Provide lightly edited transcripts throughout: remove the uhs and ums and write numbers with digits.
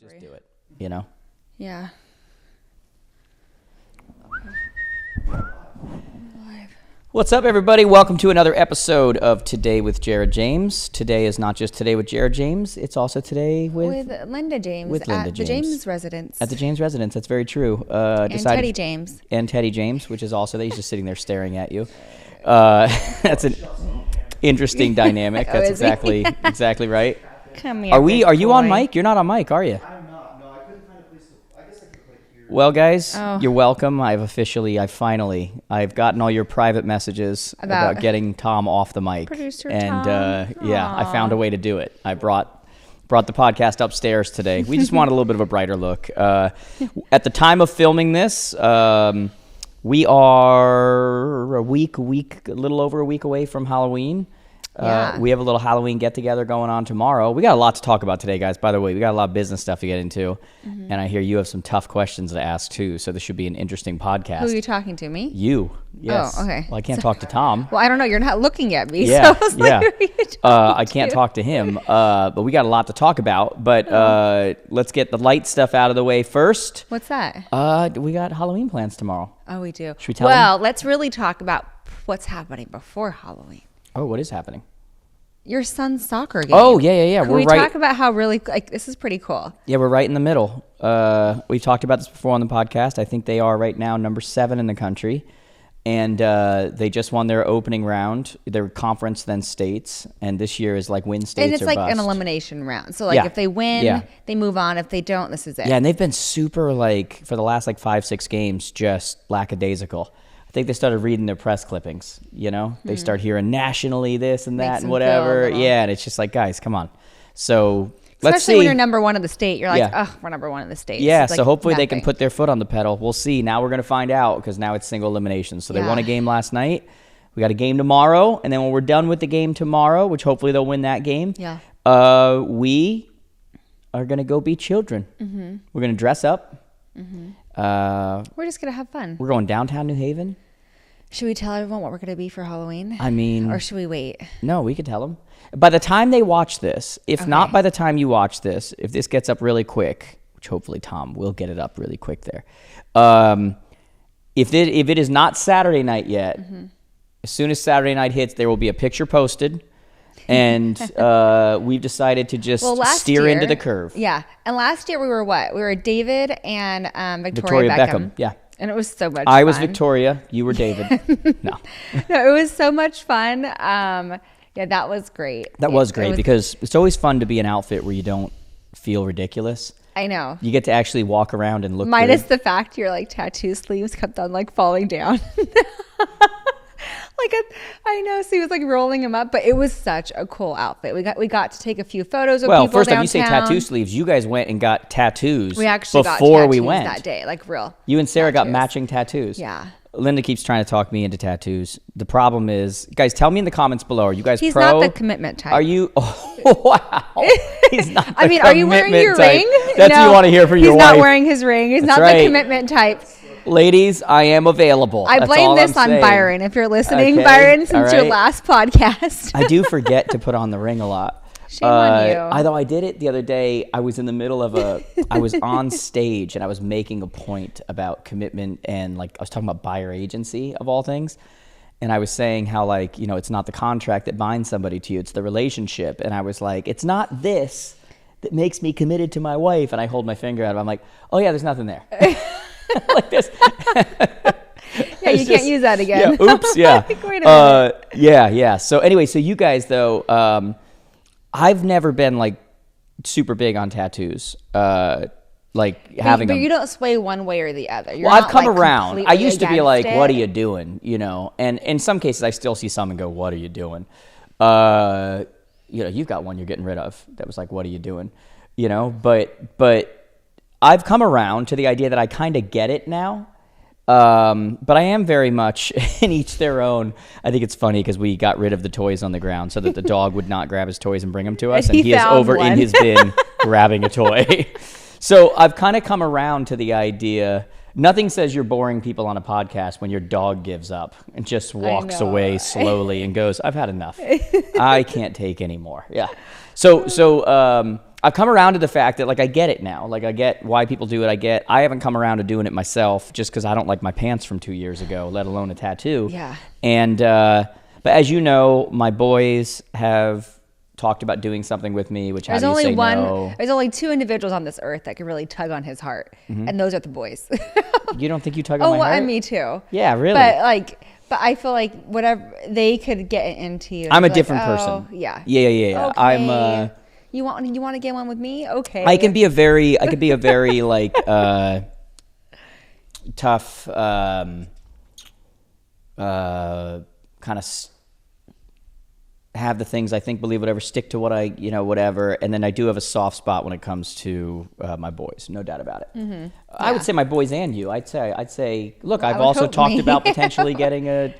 Just do it, you know? Yeah. What's up, everybody? Welcome to another episode of Today with Jared James. Today is not just Today with Jared James, it's also Today with Linda James. With Linda at James. the James residence. At the James residence, that's very true. And Teddy James. And Teddy James, which is also there. He's just sitting there staring at you. That's an interesting dynamic. That's exactly right. Come here. Are you on mic? You're not on mic, are you? I'm not. No, I couldn't find a place to. I guess I could put it here. Well, guys, Oh. You're welcome. I've gotten all your private messages about getting Tom off the mic. Producer and Tom. yeah, I found a way to do it. I brought the podcast upstairs today. We just wanted a little bit of a brighter look. At the time of filming this, we are a little over a week away from Halloween. Yeah. We have a little Halloween get-together going on tomorrow. We got a lot to talk about today, guys. By the way, we got a lot of business stuff to get into. Mm-hmm. And I hear you have some tough questions to ask, too. So this should be an interesting podcast. Who are you talking to, me? You. Yes. Oh, okay. Well, I can't talk to Tom. Well, I don't know. You're not looking at me. Yeah, So I was yeah. like, who are you talking I can't to? talk to him. But we got a lot to talk about. But let's get the light stuff out of the way first. What's that? We got Halloween plans tomorrow. Oh, we do. Should we tell Well, let's really talk about what's happening before Halloween. Oh, what is happening? Your son's soccer game. Oh, yeah. Can we talk about how really, this is pretty cool. Yeah, we're right in the middle. We've talked about this before on the podcast. I think they are right now number 7 in the country. And they just won their opening round, their conference, then states. And this year is like win states And it's or like bust. an elimination round. So, like, Yeah. if they win, Yeah. they move on. If they don't, this is it. Yeah, and they've been super, for the last 5-6 games, just lackadaisical. I think they started reading their press clippings, you know? They start hearing nationally this and that Makes and them whatever. feel a little- Yeah, and it's just like, guys, come on. So let's Especially see. when you're number one in the state. You're like, Yeah. oh, we're number one in the state. Yeah, It's so like hopefully they can nothing. put their foot on the pedal. We'll see. Now we're going to find out because now it's single elimination. So they Yeah. won a game last night. We got a game tomorrow. And then when we're done with the game tomorrow, which hopefully they'll win that game, we are going to go be children. Mm-hmm. We're going to dress up. Mm-hmm. We're just going to have fun. We're going downtown New Haven. Should we tell everyone what we're going to be for Halloween? I mean... Or should we wait? No, we could tell them. By the time they watch this, if not by the time you watch this, if this gets up really quick, which hopefully Tom will get it up really quick there. If it is not Saturday night yet, as soon as Saturday night hits, there will be a picture posted. And we've decided to just steer into the curve. Yeah. And last year we were what? We were David and Victoria Beckham. Yeah. And it was so much fun. I was Victoria. You were David. No. No, it was so much fun. Yeah, that was great. That was great because it's always fun to be an outfit where you don't feel ridiculous. I know. You get to actually walk around and look Minus good. the fact your tattoo sleeves kept on falling down. I know, so he was rolling them up, but it was such a cool outfit. We got to take a few photos of people first downtown. off, you say tattoo sleeves. You guys went and got tattoos. We actually before got we tattoos went that day, real. You and Sarah got tattoos. matching tattoos. Yeah. Linda keeps trying to talk me into tattoos. The problem is, guys, tell me in the comments below. Are you guys He's pro? not the commitment type. Are you? Oh, wow. He's not. I mean, are you wearing your type. ring? That's what you want to hear from your He's wife. not wearing his ring. He's That's not right. the commitment type. Ladies, I am available. I That's blame all this I'm on saying. Byron. If you're listening, Okay, Byron, all since your right. last podcast. I do forget to put on the ring a lot. Shame on you. Although I did it the other day, I was in the middle of I was on stage and I was making a point about commitment and I was talking about buyer agency of all things. And I was saying how it's not the contract that binds somebody to you, it's the relationship. And I was like, it's not this that makes me committed to my wife. And I hold my finger out. I'm like, oh yeah, there's nothing there. Like this. Yeah, you can't use that again. Yeah, oops, yeah. Wait a minute. Yeah. So anyway, so you guys though, I've never been super big on tattoos. Having But them. you don't sway one way or the other. You're Well, I've not, come around. I completely used to be against like, it. what are you doing? And in some cases I still see some and go, what are you doing? You've got one you're getting rid of. That was like, what are you doing? But I've come around to the idea that I kind of get it now. But I am very much in each their own. I think it's funny because we got rid of the toys on the ground so that the dog would not grab his toys and bring them to us. And he is found over one. in his bin grabbing a toy. So I've kind of come around to the idea. Nothing says you're boring people on a podcast when your dog gives up and just walks away slowly and goes, I've had enough. I can't take any more. Yeah. So I've come around to the fact that, like, I get it now. Like, I get why people do it. I haven't come around to doing it myself just because I don't like my pants from 2 years ago, let alone a tattoo. Yeah. And, but as you know, my boys have talked about doing something with me, which There's how do you only say no? There's only 2 individuals on this earth that can really tug on his heart, and those are the boys. You don't think you tug on my heart? And me too. Yeah, really? But I feel like whatever they could get into you. I'm a like, different person. Yeah. Yeah. Okay. I'm, you want to get one with me? Okay. I can be a very like tough kind of have the things I think, believe, whatever, stick to what I, whatever. And then I do have a soft spot when it comes to my boys, no doubt about it. Mm-hmm. I would say my boys and you. I'd say, look, I've also talked about potentially getting a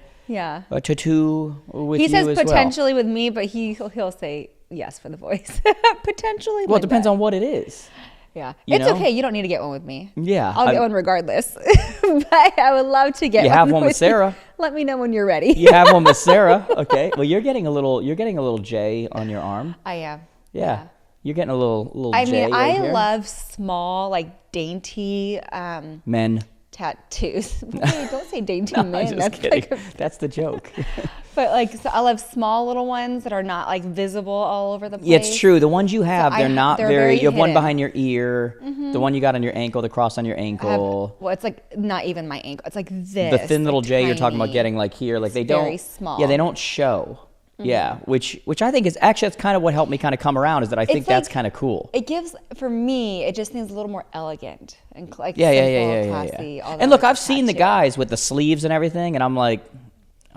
tattoo with you as well. He says potentially with me, but he'll say yes for the boys. Potentially. Well, it depends on what it is. Yeah. It's okay. You don't need to get one with me. Yeah. I'll get one regardless. But I would love to get one. You have one with Sarah. You. Let me know when you're ready. You have one with Sarah. Okay. Well, you're getting a little J on your arm. I am. Yeah. You're getting a little J. I mean, right I here. love small, like dainty men tattoos. Wait, don't say dainty men. I'm just That's kidding. That's the joke. But so I love small little ones that are not like visible all over the place. Yeah, it's true. The ones you have, they're not very. You have one hidden. behind your ear, the one you got on your ankle, the cross on your ankle. Well, it's like not even my ankle. It's like this. The thin little like J you're talking tiny. about getting like here, like they It's don't. very small. Yeah, they don't show. Yeah, which I think is actually that's kind of what helped me kind of come around is that I think that's kind of cool. It gives for me. It just seems a little more elegant and like Yeah. classy. All And look, that I've seen the tattoo. guys with the sleeves and everything, and I'm like,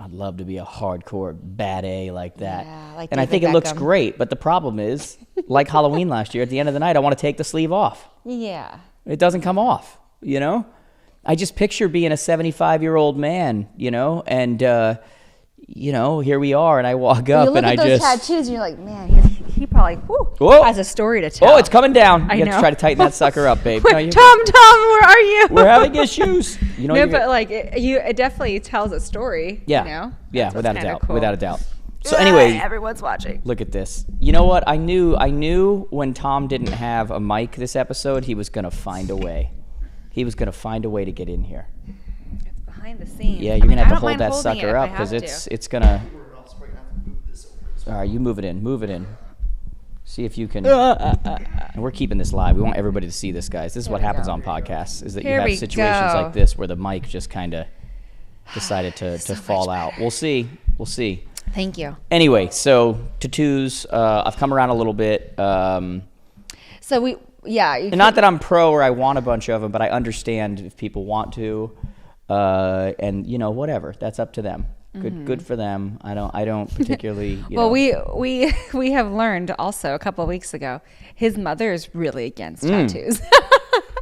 I'd love to be a hardcore bad A like that. Yeah, like and I David think it looks Beckham. great, but the problem is, like Halloween last year, at the end of the night, I want to take the sleeve off. Yeah. It doesn't come off, I just picture being a 75-year-old man, and, here we are, and I walk up, You look and at I those just... tattoos, and you're like, man, he probably Whoa. has a story to tell. Oh, it's coming down. I You have to know. try to tighten that sucker up, babe. Quick, No, you- Tom, where are you? We're having issues. No, but like it definitely tells a story. Yeah. Yeah, Yeah, without a doubt. Cool. Without a doubt. So anyway, everyone's watching. look at this. You know what? I knew when Tom didn't have a mic this episode, he was going to find a way. He was going to find a way to get in here. It's behind the scenes. Yeah, you're going to have to hold mind that holding sucker it if I up because have it's going to... We're also probably gonna have to move this over. All right, you move it in. See if you can... And we're keeping this live. We want everybody to see this, guys. This is what we happens go. on podcasts, is that Here you have we situations go. like this where the mic just kind of decided to fall out. We'll see. Thank you. Anyway, so tattoos, I've come around a little bit. So you And not that I'm pro or I want a bunch of them, but I understand if people want to, and whatever. That's up to them. Good for them. I don't particularly. Well, we have learned also a couple of weeks ago, his mother is really against tattoos.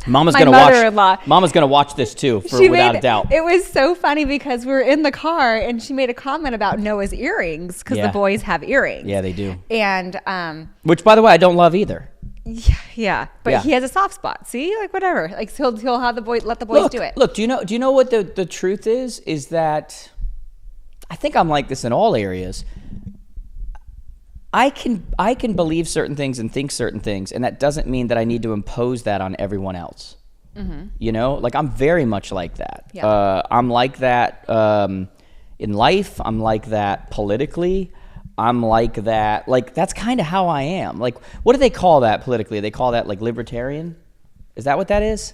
Mama's My gonna mother-in-law. watch. Mama's gonna watch this too, without a doubt. It was so funny because we were in the car and she made a comment about Noah's earrings because Yeah. the boys have earrings. Yeah, they do. And Which, by the way, I don't love either. yeah, but Yeah. he has a soft spot. See, like whatever. Like he'll have let the boys do it. Look, do you know what the truth is? Is that I think I'm like this in all areas. I can believe certain things and think certain things, and that doesn't mean that I need to impose that on everyone else. Like I'm very much like that. Yeah. I'm like that in life. I'm like that politically. I'm like that. Like that's kind of how I am. Like what do they call that politically? They call that like libertarian. Is that what that is?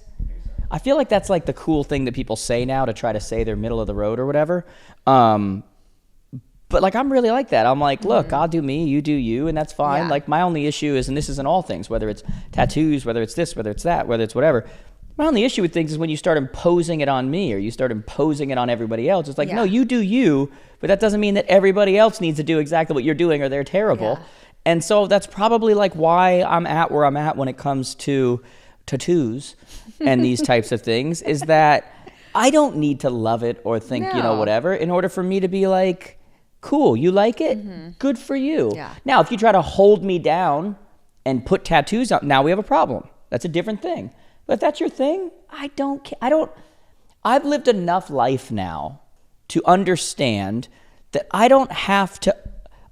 I feel like that's like the cool thing that people say now to try to say they're middle of the road or whatever. But like I'm really like that. I'm like, look, I'll do me, you do you, and that's fine. Yeah. Like my only issue is, and this is in all things, whether it's tattoos, whether it's this, whether it's that, whether it's whatever. My only issue with things is when you start imposing it on me or you start imposing it on everybody else. It's like, Yeah. no, you do you, but that doesn't mean that everybody else needs to do exactly what you're doing or they're terrible. Yeah. And so that's probably like why I'm at where I'm at when it comes to tattoos and these types of things is that I don't need to love it or think, No. whatever in order for me to be like, cool, you like it? Good for you. Yeah. Now, if you try to hold me down and put tattoos on, now we have a problem. That's a different thing. But if that's your thing, I don't care. I've lived enough life now to understand that I don't have to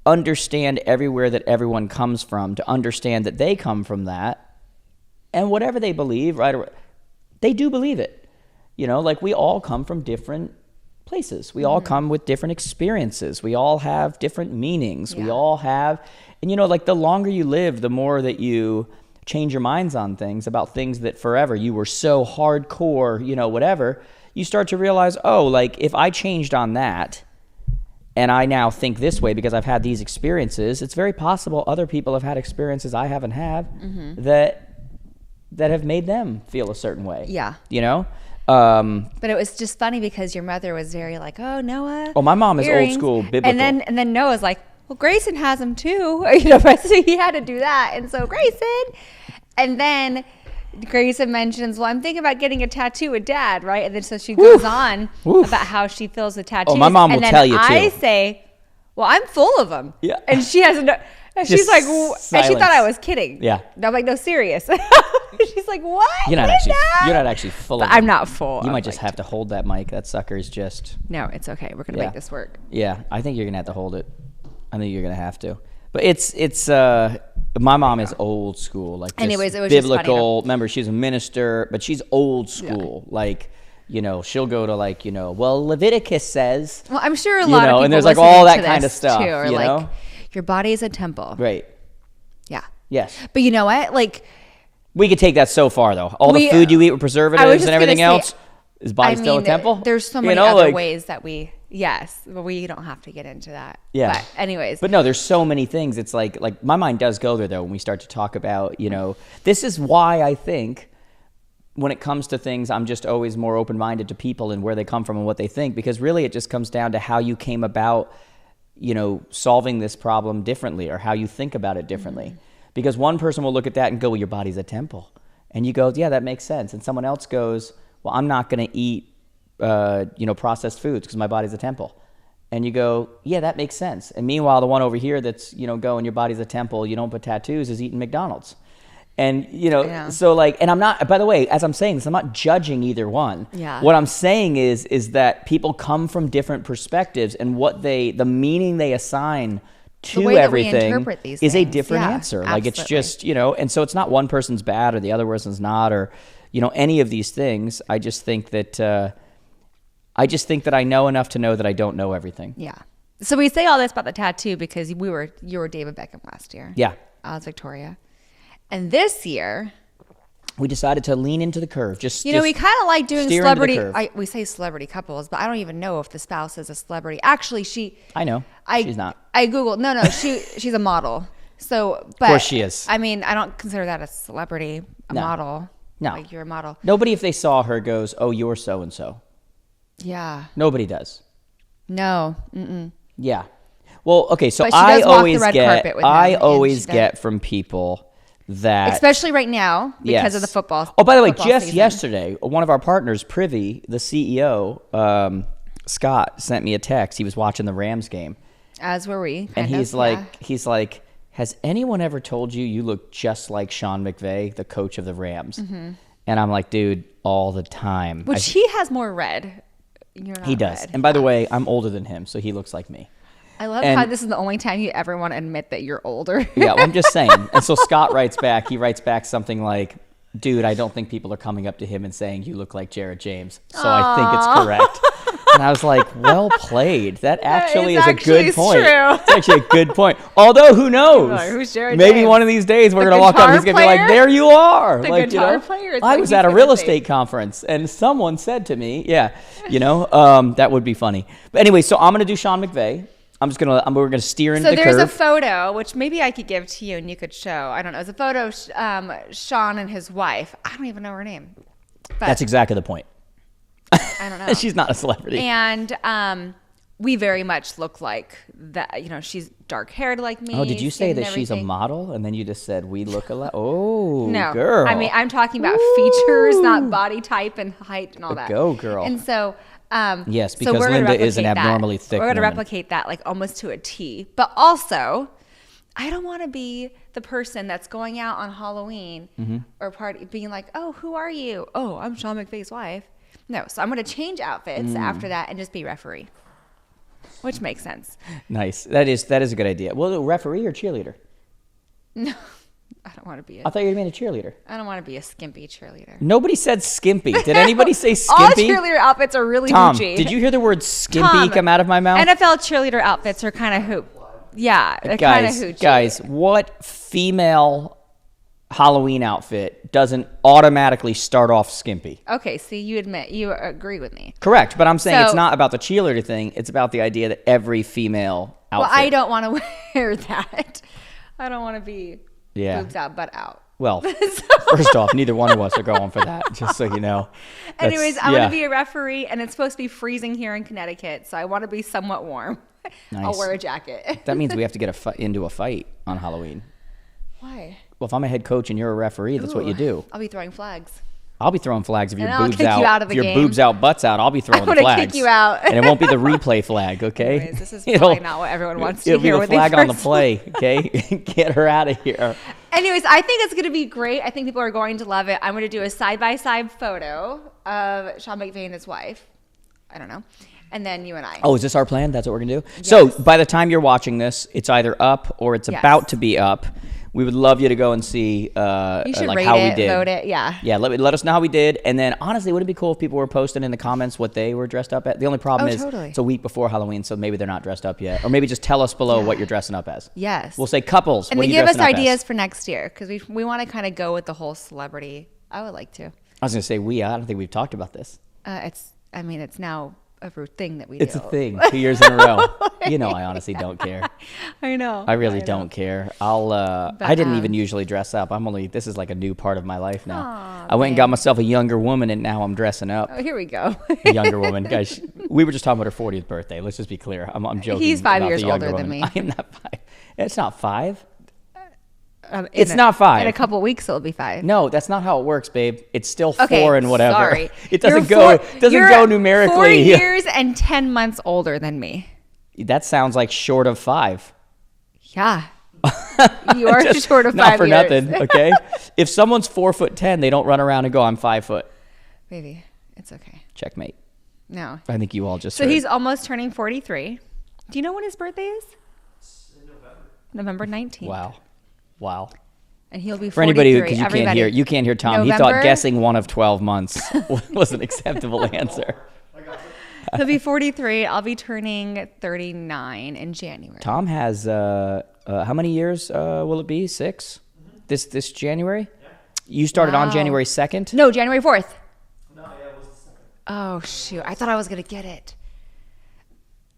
understand everywhere that everyone comes from, to understand that they come from that, and whatever they believe, right, or they do believe it. You know, like we all come from different places. We all come with different experiences. We all have different meanings. We all have, and you know, like the longer you live, the more that you change your minds on things, about things that forever you were so hardcore, you know, whatever, you start to realize, oh, like if I changed on that and I now think this way because I've had these experiences, it's very possible other people have had experiences I haven't had that have made them feel a certain way. Yeah. You know? But it was just funny because your mother was very like, oh, Noah. Oh, my mom is earrings. old school biblical. And then Noah's like, well, Grayson has them too. You know, so he had to do that. And so Grayson, and then Grayson mentions, well, I'm thinking about getting a tattoo with Dad, right? And then so she goes on about how she feels the tattoos. Oh, my mom will tell you too. I say, well, I'm full of them. Yeah. And she has no. And she's like, and she thought I was kidding. Yeah. And I'm like, no, serious. She's like, what? You're not actually full of I'm them. not full. You might just have to hold that mic. That sucker is just. No, it's okay. We're gonna make this work. Yeah, I think you're gonna have to hold it. I think you're gonna have to. But it's my mom is old school, like just anyways, it was biblical. just funny Remember, she's a minister, but she's old school. Yeah. Like, you know, she'll go to like, you know, well, Leviticus says. Well, I'm sure a lot of people and there's like all that kind of stuff. Too, or you like, know? Your body is a temple. Right. Yeah. Yes. But you know what? Like, we could take that so far, though. All the food you eat with preservatives and everything else, is body still a temple? There's so many other ways that but we don't have to get into that. Yeah. But anyways. But no, there's so many things. It's like my mind does go there, though, when we start to talk about, you know, this is why I think when it comes to things, I'm just always more open-minded to people and where they come from and what they think, because really it just comes down to how you came about, you know, solving this problem differently, or how you think about it differently. Because one person will look at that and go, well, your body's a temple. And you go, yeah, that makes sense. And someone else goes, well, I'm not going to eat, you know, processed foods because my body's a temple. And you go, yeah, that makes sense. And meanwhile, the one over here that's, you know, going, your body's a temple, you don't put tattoos, is eating McDonald's. And, you know, so like, and I'm not, by the way, as I'm saying this, I'm not judging either one. Yeah. What I'm saying is that people come from different perspectives, and the meaning they assign to everything is a different answer. Absolutely. Like, it's just, you know, and so it's not one person's bad or the other person's not, or, you know, any of these things. I just think that, I know enough to know that I don't know everything. Yeah. So we say all this about the tattoo because you were David Beckham last year. Yeah. I was Victoria. And this year, we decided to lean into the curve. We kind of like doing steer celebrity. into the curve. We say celebrity couples, but I don't even know if the spouse is a celebrity. Actually, I know. She's not. I Googled. No, she's a model. So, but of course she is. I mean, I don't consider that a celebrity, model. No. Like, you're a model. Nobody, if they saw her, goes, oh, you're so and so. Yeah. Nobody does. No. Mm-mm. Yeah. Well, okay. So But she does walk the red carpet with him, I and always she does. get from people that, especially right now because of the football. Oh, by the way, just season. yesterday, one of our partners, Privy, the CEO, Scott, sent me a text. He was watching the Rams game, as were we. and he's like, has anyone ever told you look just like Sean McVay, the coach of the Rams? Mm-hmm. And I'm like, dude, all the time. Which he has more red. You're not he does. red. And by the way, I'm older than him, so he looks like me. I love how this is the only time you ever want to admit that you're older. Yeah, well, I'm just saying. And so Scott writes back. He writes back something like, dude, I don't think people are coming up to him and saying you look like Jared James. So I think it's correct. And I was like, well played. That actually is a good point. True. It's actually a good point. Although, who knows? Like, who's Jared Maybe James? one of these days we're The going to walk up and he's guitar going to be like, there you are. The like, guitar player? It's I like was he's at a gonna real say- estate conference and someone said to me, that would be funny. But anyway, so I'm going to do Sean McVay. We're gonna steer into the curve. So there's a photo, which maybe I could give to you and you could show. I don't know. It's a photo of Sean and his wife. I don't even know her name. But That's exactly the point. I don't know. She's not a celebrity. And we very much look like that. You know, she's dark haired like me. Oh, did you say skin that and she's a everything. model? And then you just said we look alike? Oh, No, girl. I mean, I'm talking about features, not body type and height and all that. Go, girl. And so, Yes, so because we're gonna Linda is an replicate that. abnormally thick We're going to woman. replicate that like almost to a T. But also, I don't want to be the person that's going out on Halloween Mm-hmm. or party being like, oh, who are you? Oh, I'm Sean McVay's wife. No, so I'm going to change outfits after that and just be referee. which makes sense. Nice. That is a good idea. Well, referee or cheerleader? No, I don't want to be I thought you were being a cheerleader. I don't want to be a skimpy cheerleader. Nobody said skimpy. Did anybody say All skimpy? cheerleader outfits are really Tom, Gucci. did you hear the word skimpy Tom, come out of my mouth? NFL cheerleader outfits are kind of hoop. Yeah, they're kind of hoochie. Guys, what female Halloween outfit doesn't automatically start off skimpy? Okay, see, you agree with me. Correct, but I'm saying it's So- not about the cheerleader thing. It's about the idea that every female outfit. Well, I don't want to wear that. I don't want to be boobs out, butt out. Well, first off, neither one of us are going for that, just so you know. Anyways, I want to be a referee, and it's supposed to be freezing here in Connecticut, so I want to be somewhat warm. Nice. I'll wear a jacket. That means we have to get into a fight on Halloween. Why? Well, if I'm a head coach and you're a referee, that's what you do. I'll be throwing flags. I'll be throwing flags if your And I'll boobs kick out. you out of the if your game. boobs out, butts out, I'll be throwing the wanna flags. kick you out. And it won't be the replay flag, okay? Anyways, this is probably not what everyone wants to It'll hear be when the flag they on the first play, okay? Get her out of here. Anyways, I think it's going to be great. I think people are going to love it. I'm going to do a side-by-side photo of Sean McVay and his wife. I don't know. And then you and I. Oh, is this our plan? That's what we're going to do? Yes. So by the time you're watching this, it's either up or it's about to be up. We would love you to go and see you should like rate how it, we did. vote it, yeah. Yeah, let us know how we did. And then honestly, would it be cool if people were posting in the comments what they were dressed up at? The only problem is it's a week before Halloween, so maybe they're not dressed up yet. Or maybe just tell us below what you're dressing up as. Yes. We'll say couples. And what then are you give us dressing up ideas as? for next year because we want to kind of go with the whole celebrity. I would like to. I was going to say I don't think we've talked about this. It's now a thing that we do. It's a thing. 2 years in a row. You know, I honestly don't care. I know. I really don't care. I didn't even usually dress up. This is like a new part of my life now. I went and got myself a younger woman and now I'm dressing up. Oh, here we go. A younger woman. Guys, we were just talking about her 40th birthday. Let's just be clear. I'm joking. He's 5 about years the younger older than woman. me. I am not 5. It's not 5. It's not 5. In a couple of weeks, it'll be 5. No, that's not how it works, babe. It's still 4 Okay, and whatever. sorry. It doesn't You're go numerically. 4 years and 10 months older than me. That sounds like short of 5. Yeah. You are Just short of 5 not for years. nothing, okay? If someone's 4'10", they don't run around and go, "I'm 5 foot." Baby, it's okay. Checkmate. No. I think you all just. So heard. he's almost turning 43. Do you know when his birthday is? It's in November. November 19th. Wow. And he'll be 43. For anybody because you can't hear Tom. He November? thought guessing one of 12 months was an acceptable answer. He'll be 43. I'll be turning 39 in January. Tom has how many years will it be? 6? This January? Yeah. You started on January 2nd? No, January 4th. No, yeah, it was the second. Oh, shoot. I thought I was going to get it.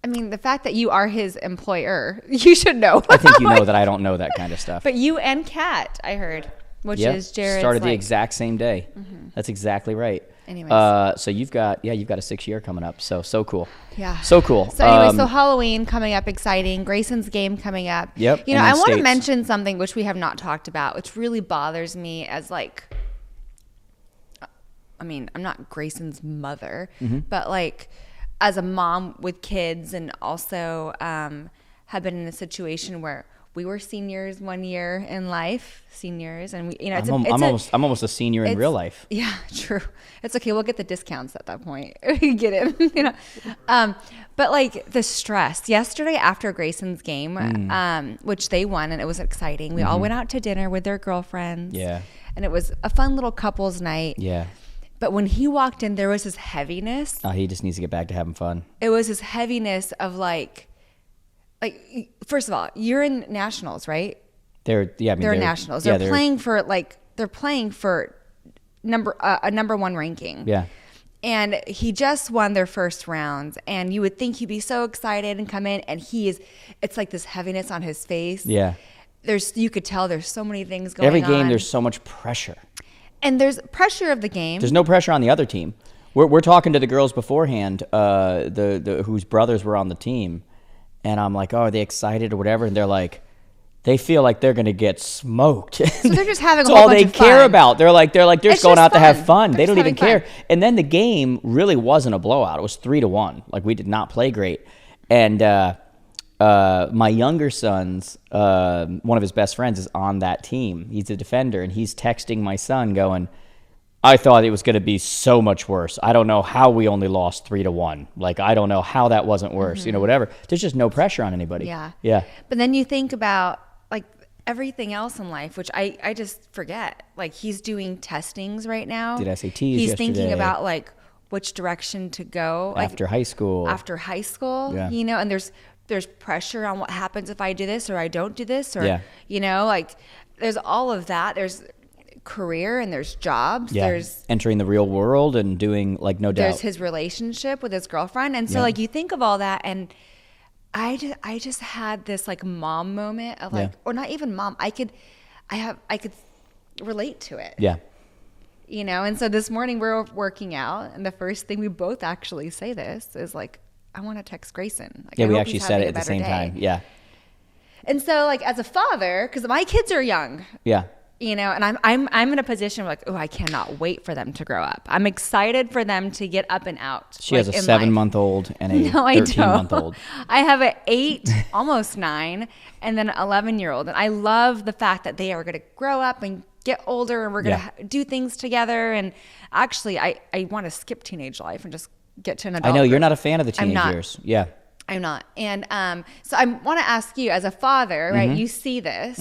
I mean, the fact that you are his employer, you should know. I think you know that I don't know that kind of stuff. But you and Kat, I heard, which is Jared's started the exact same day. That's exactly right. Anyways. So you've got a 6-year coming up. So cool. Yeah. So cool. So anyway, so Halloween coming up, exciting. Grayson's game coming up. Yep. You know, and I then want to states. mention something which we have not talked about, which really bothers me as like, I mean, I'm not Grayson's mother, but like as a mom with kids and also have been in a situation where we were seniors one year in life, and we, you know, I'm almost a senior in real life. Yeah, true. It's okay. We'll get the discounts at that point. You get it, you know. But like the stress yesterday after Grayson's game, which they won and it was exciting. We all went out to dinner with their girlfriends. Yeah. And it was a fun little couples night. Yeah. But when he walked in, there was this heaviness. He just needs to get back to having fun. It was this heaviness of like, first of all, you're in nationals, right? They're nationals. They're playing for a number one ranking. Yeah. And he just won their first rounds, and you would think he'd be so excited and come in, and it's like this heaviness on his face. Yeah. You could tell there's so many things going on. Every game, there's so much pressure. And there's pressure of the game. There's no pressure on the other team. We're talking to the girls beforehand, whose brothers were on the team, and I'm like, "Oh, are they excited or whatever?" And they're like, they feel like they're gonna get smoked. So they're just having That's a whole all bunch they of care fun. about. They're just It's going just out to have fun. fun. They're They just don't even having care. fun. And then the game really wasn't a blowout. It was 3-1. Like, we did not play great. And my younger son's one of his best friends is on that team. He's a defender, and he's texting my son going, I thought it was going to be so much worse. I don't know how we only lost 3-1. Like, I don't know how that wasn't worse, whatever. There's just no pressure on anybody. Yeah. Yeah. But then you think about like everything else in life, which I just forget. Like he's doing testings right now. Did SATs He's thinking yesterday. about like which direction to go. After high school. After high school, Yeah. and there's pressure on what happens if I do this or I don't do this or, Yeah. like there's all of that. There's career and there's jobs. Yeah. There's entering the real world and doing, like, no doubt. there's his relationship with his girlfriend. And so like you think of all that, and I just had this like mom moment of like, or not even mom. I could relate to it. Yeah. And so this morning we're working out, and the first thing we both actually say this is like, I want to text Grayson. Like, Yeah, I we hope actually he's said having it a at the better same day. time. Yeah. And so like as a father, because my kids are young, Yeah. and I'm in a position where like, oh, I cannot wait for them to grow up. I'm excited for them to get up and out. She has a 7-month-old and a 13-month-old. I have an 8, almost 9, and then an 11-year-old. And I love the fact that they are going to grow up and get older, and we're going to do things together. And actually, I want to skip teenage life and just get to an adult. I know you're group. not a fan of the I'm teenage not. years. Yeah. I'm not. And so I want to ask you, as a father, right? You see this,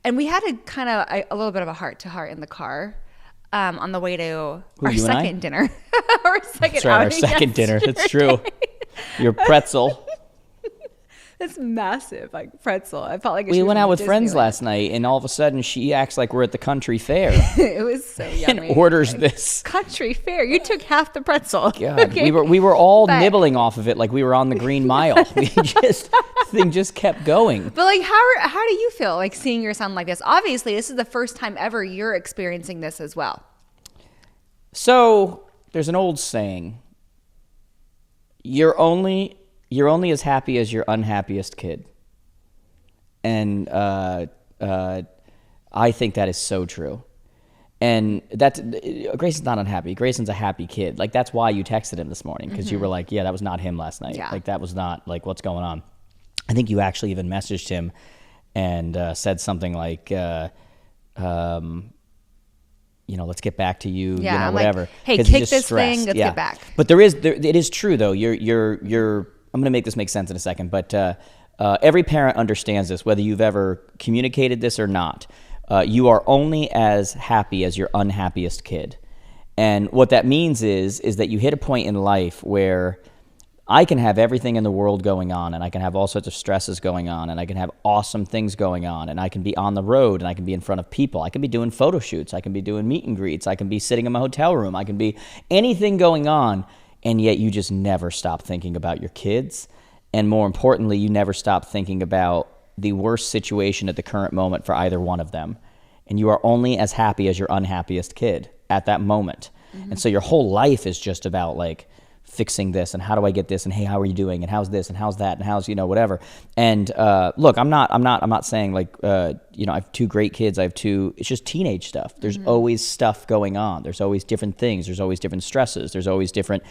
and we had a little bit of a heart-to-heart in the car on the way to our you and I? second dinner. Our second That's right, our outing second dinner. That's true. yesterday. Your pretzel. It's massive, like pretzel. I felt like We went out with friends last night, and all of a sudden she acts like we're at the country fair It was so and yummy. orders this. Country fair. You took half the pretzel. God, Okay. we were all But- nibbling off of it like we were on the Green Mile. Thing just kept going. But like, how do you feel like seeing your son like this? Obviously, this is the first time ever you're experiencing this as well. So there's an old saying: you're only as happy as your unhappiest kid. And I think that is so true. And Grayson's not unhappy. Grayson's a happy kid. Like, that's why you texted him this morning, because you were like, yeah, that was not him last night. Yeah. Like, that was not, like, what's going on. I think you actually even messaged him and said something like, let's get back to you, Yeah, I'm whatever. like, hey, 'Cause he's kick just this stressed. thing, let's get back. But it is true though. I'm going to make this make sense in a second, but every parent understands this, whether you've ever communicated this or not. You are only as happy as your unhappiest kid. And what that means is that you hit a point in life where I can have everything in the world going on, and I can have all sorts of stresses going on, and I can have awesome things going on, and I can be on the road, and I can be in front of people. I can be doing photo shoots. I can be doing meet and greets. I can be sitting in my hotel room. I can be anything going on, and yet you just never stop thinking about your kids. And more importantly, you never stop thinking about the worst situation at the current moment for either one of them. And you are only as happy as your unhappiest kid at that moment. Mm-hmm. And so your whole life is just about like fixing this, and how do I get this, and hey, how are you doing, and how's this, and how's that, and how's whatever. And look, I'm not saying like I have 2 great kids. I have 2. It's just teenage stuff. There's always stuff going on. There's always different things. There's always different stresses. There's always different.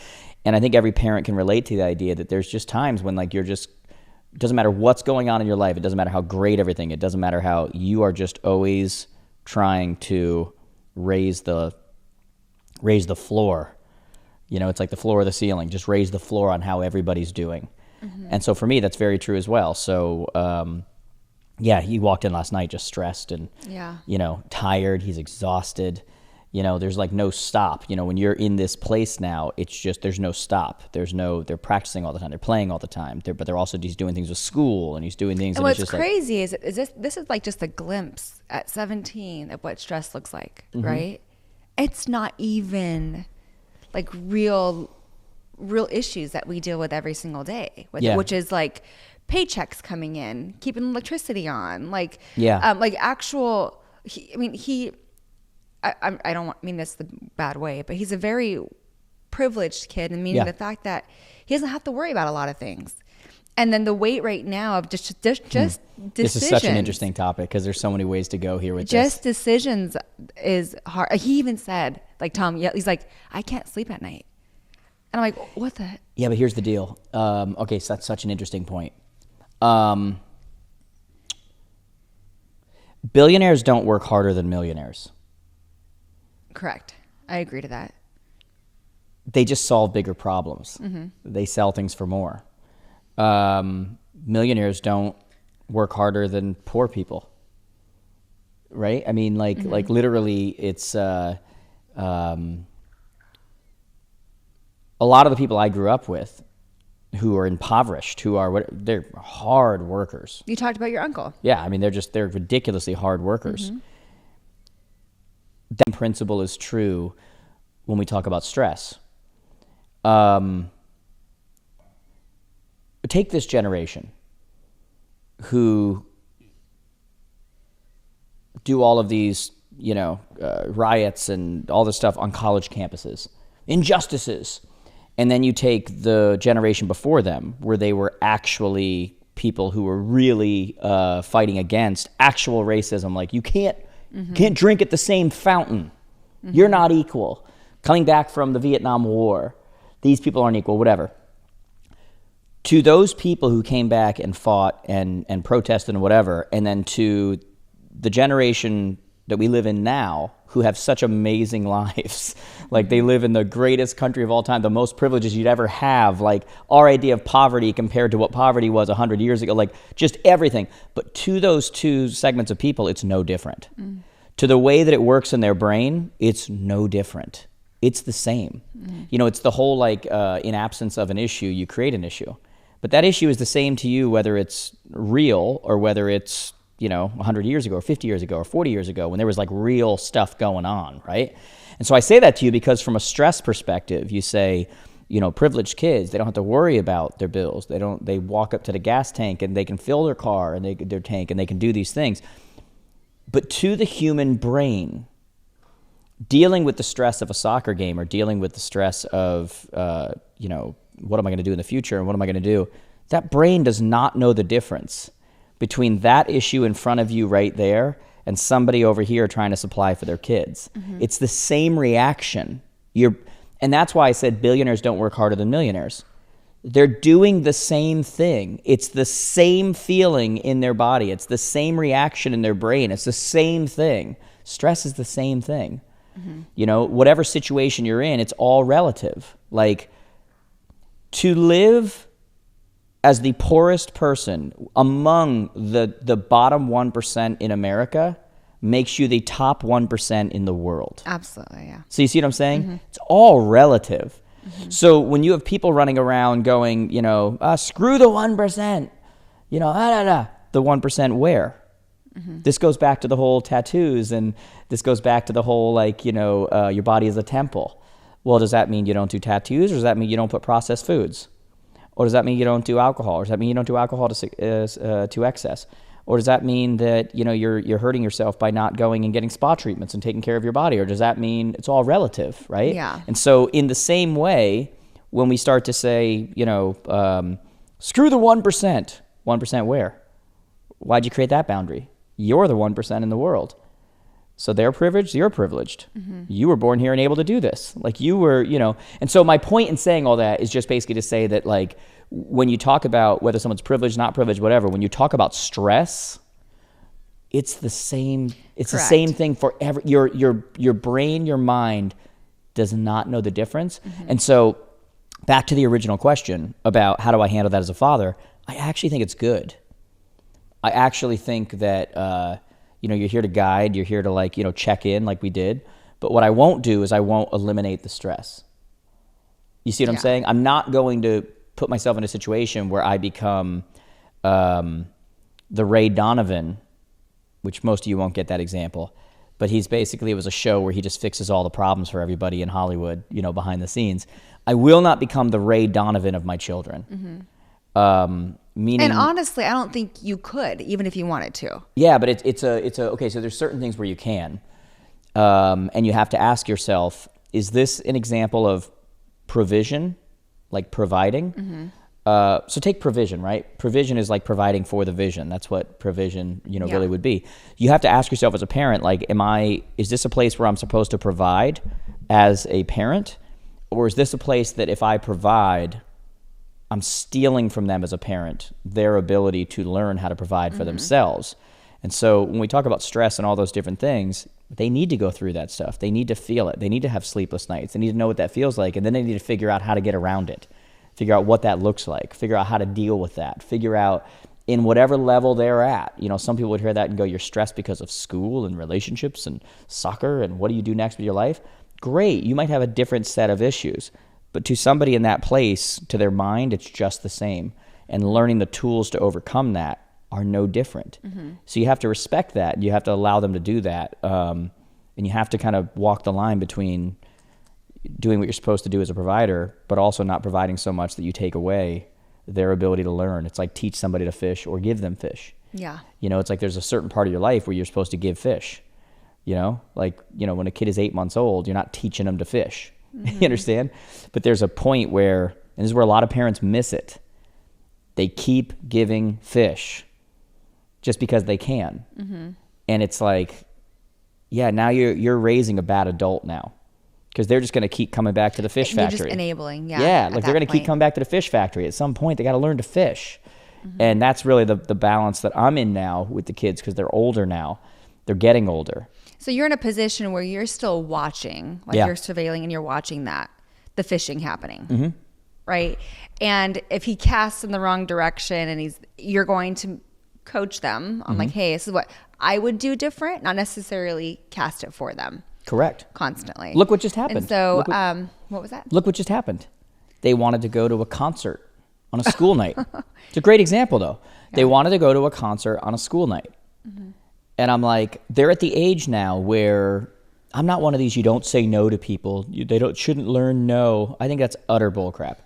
And I think every parent can relate to the idea that there's just times when like it doesn't matter what's going on in your life. It doesn't matter how great everything. It doesn't matter how you are just always trying to raise the floor. It's like the floor or the ceiling. Just raise the floor on how everybody's doing. Mm-hmm. And so for me, that's very true as well. So, he walked in last night just stressed and, tired. He's exhausted. There's like no stop. When you're in this place now, it's just, there's no stop. They're practicing all the time. They're playing all the time. He's doing things with school, and he's doing things. And what's it's just crazy is this is like just a glimpse at 17 of what stress looks like, right? It's not even like real issues that we deal with every single day, which is like paychecks coming in, keeping electricity on, like actual. I don't mean this the bad way, but he's a very privileged kid, and meaning the fact that he doesn't have to worry about a lot of things. And then the weight right now of just decisions. This is such an interesting topic because there's so many ways to go here with just this. Decisions is hard. He even said, like, Tom, he's like, I can't sleep at night. And I'm like, what the? Yeah, but here's the deal. Okay, so that's such an interesting point. Billionaires don't work harder than millionaires. Correct. I agree to that. They just solve bigger problems. They sell things for more. Millionaires don't work harder than poor people, right? I mean, like literally, it's a lot of the people I grew up with who are impoverished, they're hard workers. You talked about your uncle. Yeah, I mean, they're ridiculously hard workers. That principle is true when we talk about stress. Take this generation who do all of these, riots and all this stuff on college campuses, injustices. And then you take the generation before them where they were actually people who were really fighting against actual racism. Like, you can't drink at the same fountain. You're not equal. Coming back from the Vietnam War, these people aren't equal, whatever. To those people who came back and fought and protested and whatever, and then to the generation that we live in now who have such amazing lives. Like, they live in the greatest country of all time, the most privileges you'd ever have. Like, our idea of poverty compared to what poverty was 100 years ago, like just everything. But to those two segments of people, it's no different. To the way that it works in their brain, it's no different. It's the same. It's the whole in absence of an issue, you create an issue. But that issue is the same to you, whether it's real or whether it's 100 years ago or 50 years ago or 40 years ago when there was like real stuff going on, right? And so I say that to you because from a stress perspective, you say, privileged kids, they don't have to worry about their bills. They walk up to the gas tank and they can fill their car and their tank and they can do these things. But to the human brain, dealing with the stress of a soccer game or dealing with the stress of, what am I going to do in the future and what am I going to do? That brain does not know the difference between that issue in front of you right there and somebody over here trying to supply for their kids. It's the same reaction. And that's why I said billionaires don't work harder than millionaires. They're doing the same thing. It's the same feeling in their body. It's the same reaction in their brain. It's the same thing. Stress is the same thing. Whatever situation you're in, it's all relative. Like, to live as the poorest person among the bottom 1% in America makes you the top 1% in the world. Absolutely, yeah. So you see what I'm saying? It's all relative. So when you have people running around going, screw the 1%, the 1% where? This goes back to the whole tattoos, and this goes back to the whole, your body is a temple. Well, does that mean you don't do tattoos, or does that mean you don't put processed foods? Or does that mean you don't do alcohol? Or does that mean you don't do alcohol to excess? Or does that mean that you're hurting yourself by not going and getting spa treatments and taking care of your body? Or does that mean it's all relative, right? Yeah. And so in the same way, when we start to say, screw the 1%, 1% where? Why'd you create that boundary? You're the 1% in the world. So they're privileged, you're privileged. You were born here and able to do this. Like, you were, And so my point in saying all that is just basically to say that, like, when you talk about whether someone's privileged, not privileged, whatever, when you talk about stress, it's the same. It's Correct. the same thing for your brain, your mind does not know the difference. And so back to the original question about how do I handle that as a father, I actually think it's good. I actually think that, you're here to guide, you're here to check in like we did. But what I won't do is I won't eliminate the stress. You see what I'm saying? I'm not going to put myself in a situation where I become the Ray Donovan, which most of you won't get that example. But it was a show where he just fixes all the problems for everybody in Hollywood, behind the scenes. I will not become the Ray Donovan of my children. Meaning, and honestly, I don't think you could, even if you wanted to. Yeah, but it's okay. So there's certain things where you can, and you have to ask yourself: is this an example of provision, like providing? So take provision, right? Provision is like providing for the vision. That's what provision, really would be. You have to ask yourself as a parent, like, is this a place where I'm supposed to provide as a parent, or is this a place that if I provide, I'm stealing from them as a parent their ability to learn how to provide for themselves? And so when we talk about stress and all those different things, they need to go through that stuff. They need to feel it. They need to have sleepless nights. They need to know what that feels like. And then they need to figure out how to get around it, figure out what that looks like, figure out how to deal with that, figure out in whatever level they're at. You know, some people would hear that and go, you're stressed because of school and relationships and soccer and what do you do next with your life? Great. You might have a different set of issues. But to somebody in that place, to their mind, it's just the same. And learning the tools to overcome that are no different. So you have to respect that. You have to allow them to do that. And you have to kind of walk the line between doing what you're supposed to do as a provider, but also not providing so much that you take away their ability to learn. It's like teach somebody to fish or give them fish. Yeah. You know, it's like there's a certain part of your life where you're supposed to give fish. You know, like, you know, when a kid is 8 months old, you're not teaching them to fish. You understand? But there's a point where, and this is where a lot of parents miss it, they keep giving fish just because they can. And it's like, yeah, now you're raising a bad adult now, because they're just going to keep coming back to the fish factory. You're just enabling, Yeah, like they're going to keep coming back to the fish factory. At some point, they got to learn to fish. And that's really the balance that I'm in now with the kids, because they're older now. They're getting older. So you're in a position where you're still watching, like you're surveilling and you're watching the fishing happening, right? And if he casts in the wrong direction and you're going to coach them on like, hey, this is what I would do different, not necessarily cast it for them. Correct. Constantly. Look what just happened. And so, what was that? Look what just happened. They wanted to go to a concert on a school night. It's a great example, though. They wanted to go to a concert on a school night. And I'm like, they're at the age now where I'm not one of these, you don't say no to people. They shouldn't learn no. I think that's utter bullcrap.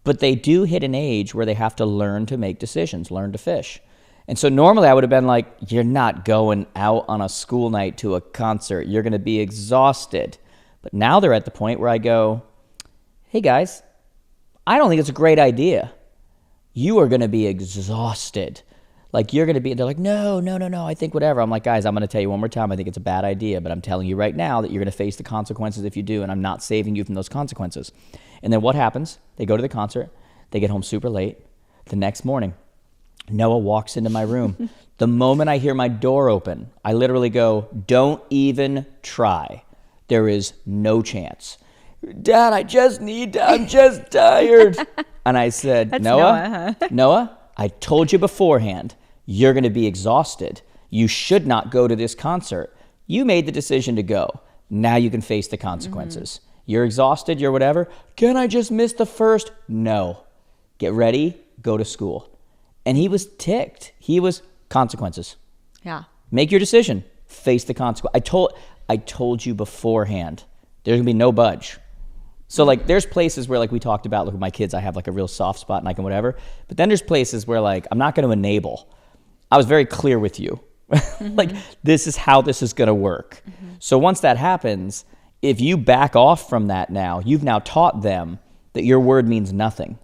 But they do hit an age where they have to learn to make decisions, learn to fish. And so normally I would have been like, you're not going out on a school night to a concert. You're going to be exhausted. But now they're at the point where I go, hey guys, I don't think it's a great idea. You are going to be exhausted. Like you're going to be, they're like, no, I think whatever. I'm like, guys, I'm going to tell you one more time, I think it's a bad idea, but I'm telling you right now that you're going to face the consequences if you do, and I'm not saving you from those consequences. And then what happens? They go to the concert. They get home super late. The next morning, Noah walks into my room. The moment I hear my door open, I literally go, don't even try. There is no chance. Dad, I'm just tired. And I said, That's Noah, Noah, I told you beforehand, you're going to be exhausted. You should not go to this concert. You made the decision to go. Now you can face the consequences. You're exhausted, you're whatever. Can I just miss the first? No. Get ready, go to school. And he was ticked. He was consequences. Yeah. Make your decision. Face the consequence. I told you beforehand. There's going to be no budge. So like there's places where like we talked about, look, with my kids, I have like a real soft spot and I can whatever. But then there's places where like I'm not going to enable. I was very clear with you. Like this is how this is going to work. So once that happens, if you back off from that now, you've now taught them that your word means nothing,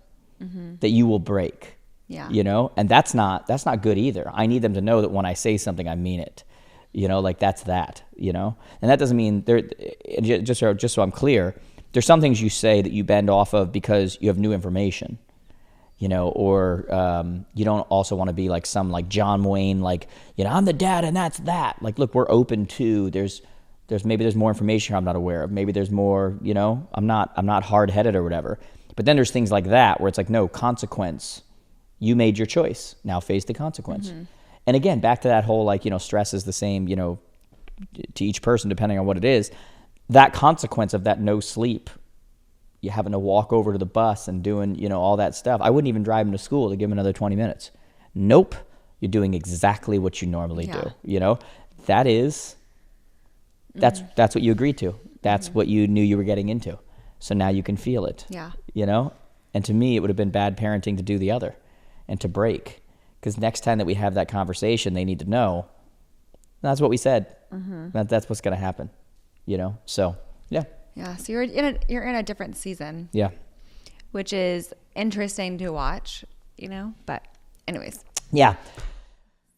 that you will break. Yeah. You know, and that's not good either. I need them to know that when I say something, I mean it. You know, like that's that, you know, and that doesn't mean just so I'm clear, there's some things you say that you bend off of because you have new information, you know, or you don't also want to be like some like John Wayne, like, you know, I'm the dad and that's that. Like, look, we're open to, there's more information I'm not aware of. Maybe there's more, you know, I'm not hard-headed or whatever. But then there's things like that where it's like, no, consequence. You made your choice. Now face the consequence. And again, back to that whole like, you know, stress is the same, you know, to each person depending on what it is. That consequence of that no sleep, you having to walk over to the bus and doing, you know, all that stuff. I wouldn't even drive him to school to give him another 20 minutes. Nope. You're doing exactly what you normally do. You know, that's what you agreed to. That's what you knew you were getting into. So now you can feel it. Yeah. You know, and to me, it would have been bad parenting to do the other and to break. Because next time that we have that conversation, they need to know that's what we said. That's what's going to happen. You know, so yeah. Yeah. So you're in a different season. Yeah. Which is interesting to watch, you know, but anyways. Yeah.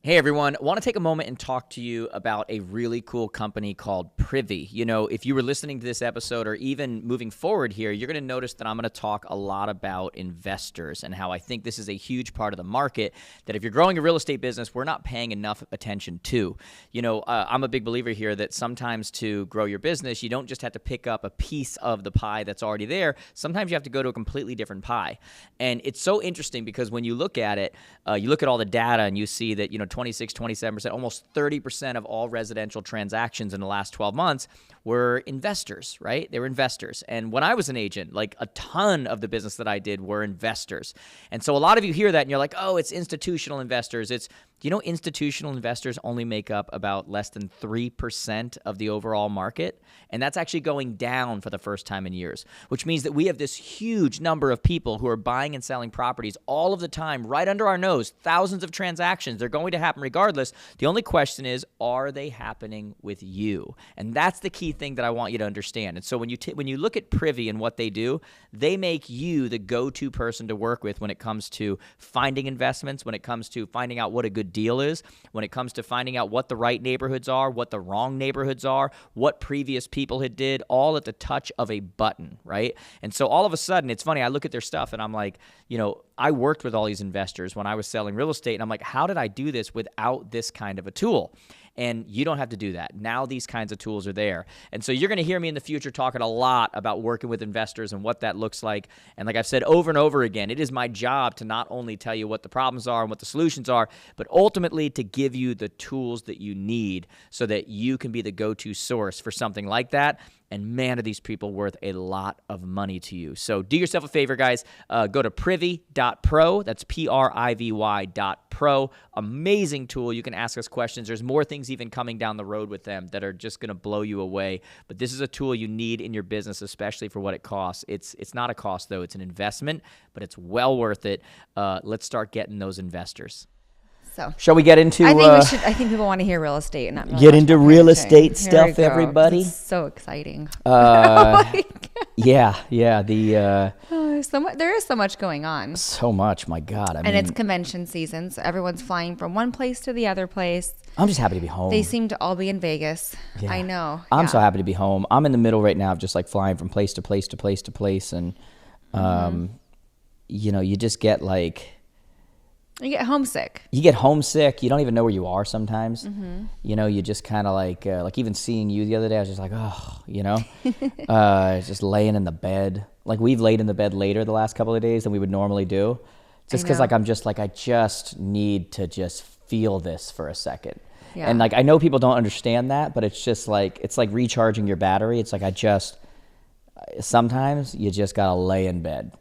Hey everyone, I want to take a moment and talk to you about a really cool company called Privy. You know, if you were listening to this episode or even moving forward here, you're going to notice that I'm going to talk a lot about investors and how I think this is a huge part of the market that if you're growing a real estate business, we're not paying enough attention to. You know, I'm a big believer here that sometimes to grow your business, you don't just have to pick up a piece of the pie that's already there. Sometimes you have to go to a completely different pie. And it's so interesting because when you look at it, you look at all the data and you see that, 26, 27%, almost 30% of all residential transactions in the last 12 months were investors, right? They were investors. And when I was an agent, like a ton of the business that I did were investors. And so a lot of you hear that and you're like, oh, it's institutional investors. Institutional investors only make up about less than 3% of the overall market. And that's actually going down for the first time in years, which means that we have this huge number of people who are buying and selling properties all of the time, right under our nose, thousands of transactions. They're going to happen regardless. The only question is, are they happening with you? And that's the key thing that I want you to understand. And so when you look at Privy and what they do, they make you the go-to person to work with when it comes to finding investments, when it comes to finding out what a good deal is, when it comes to finding out what the right neighborhoods are, what the wrong neighborhoods are, what previous people had did, all at the touch of a button, right? And so all of a sudden, it's funny, I look at their stuff and I'm like, I worked with all these investors when I was selling real estate, and I'm like, how did I do this without this kind of a tool? And you don't have to do that. Now these kinds of tools are there. And so you're going to hear me in the future talking a lot about working with investors and what that looks like. And like I've said over and over again, it is my job to not only tell you what the problems are and what the solutions are, but ultimately to give you the tools that you need so that you can be the go-to source for something like that. And man, are these people worth a lot of money to you. So do yourself a favor, guys. Go to privy.pro. That's privy.pro. Amazing tool. You can ask us questions. There's more things even coming down the road with them that are just going to blow you away. But this is a tool you need in your business, especially for what it costs. It's not a cost, though. It's an investment, but it's well worth it. Let's start getting those investors. So, shall we get into? I think people want to hear real estate and not really get into real estate stuff, everybody. It's so exciting. Yeah. There is so much going on. So much, my God. And it's convention season, so everyone's flying from one place to the other place. I'm just happy to be home. They seem to all be in Vegas. Yeah. I know. I'm so happy to be home. I'm in the middle right now of just like flying from place to place to place to place, and you just get like. You get homesick. You don't even know where you are sometimes. Mm-hmm. You just kind of like even seeing you the other day, I was just like, just laying in the bed. Like we've laid in the bed later the last couple of days than we would normally do. Just because I just need to just feel this for a second. Yeah. And like, I know people don't understand that, but it's just like, it's like recharging your battery. It's like, sometimes you just got to lay in bed.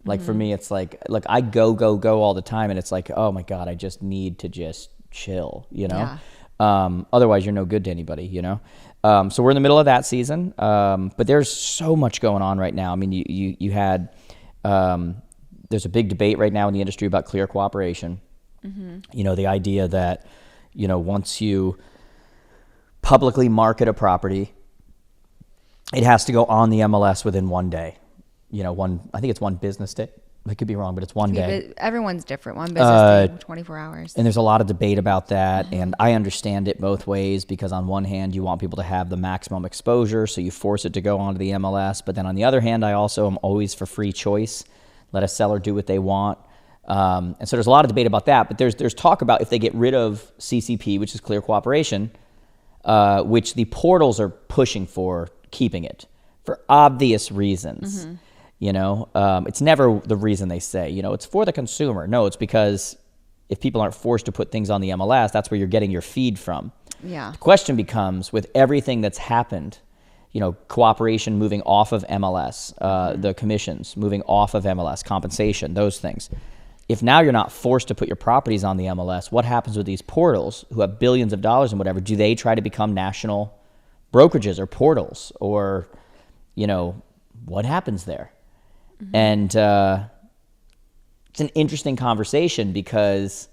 Like for me, it's like, look, I go all the time, and it's like, oh my God, I just need to just chill, Yeah. Otherwise, you're no good to anybody, So we're in the middle of that season, but there's so much going on right now. I mean, you had there's a big debate right now in the industry about clear cooperation. Mm-hmm. The idea that once you publicly market a property, it has to go on the MLS within one day. I think it's one business day. I could be wrong, but it's one day. Everyone's different. One business day, 24 hours. And there's a lot of debate about that. Mm-hmm. And I understand it both ways, because on one hand, you want people to have the maximum exposure, so you force it to go onto the MLS. But then on the other hand, I also am always for free choice. Let a seller do what they want. And so there's a lot of debate about that. But there's talk about if they get rid of CCP, which is clear cooperation, which the portals are pushing for keeping it for obvious reasons. Mm-hmm. It's never the reason they say, it's for the consumer. No, it's because if people aren't forced to put things on the MLS, that's where you're getting your feed from. Yeah. The question becomes, with everything that's happened, cooperation moving off of MLS, the commissions moving off of MLS, compensation, those things. If now you're not forced to put your properties on the MLS, what happens with these portals who have billions of dollars and whatever? Do they try to become national brokerages or portals, or, what happens there? Mm-hmm. And it's an interesting conversation, because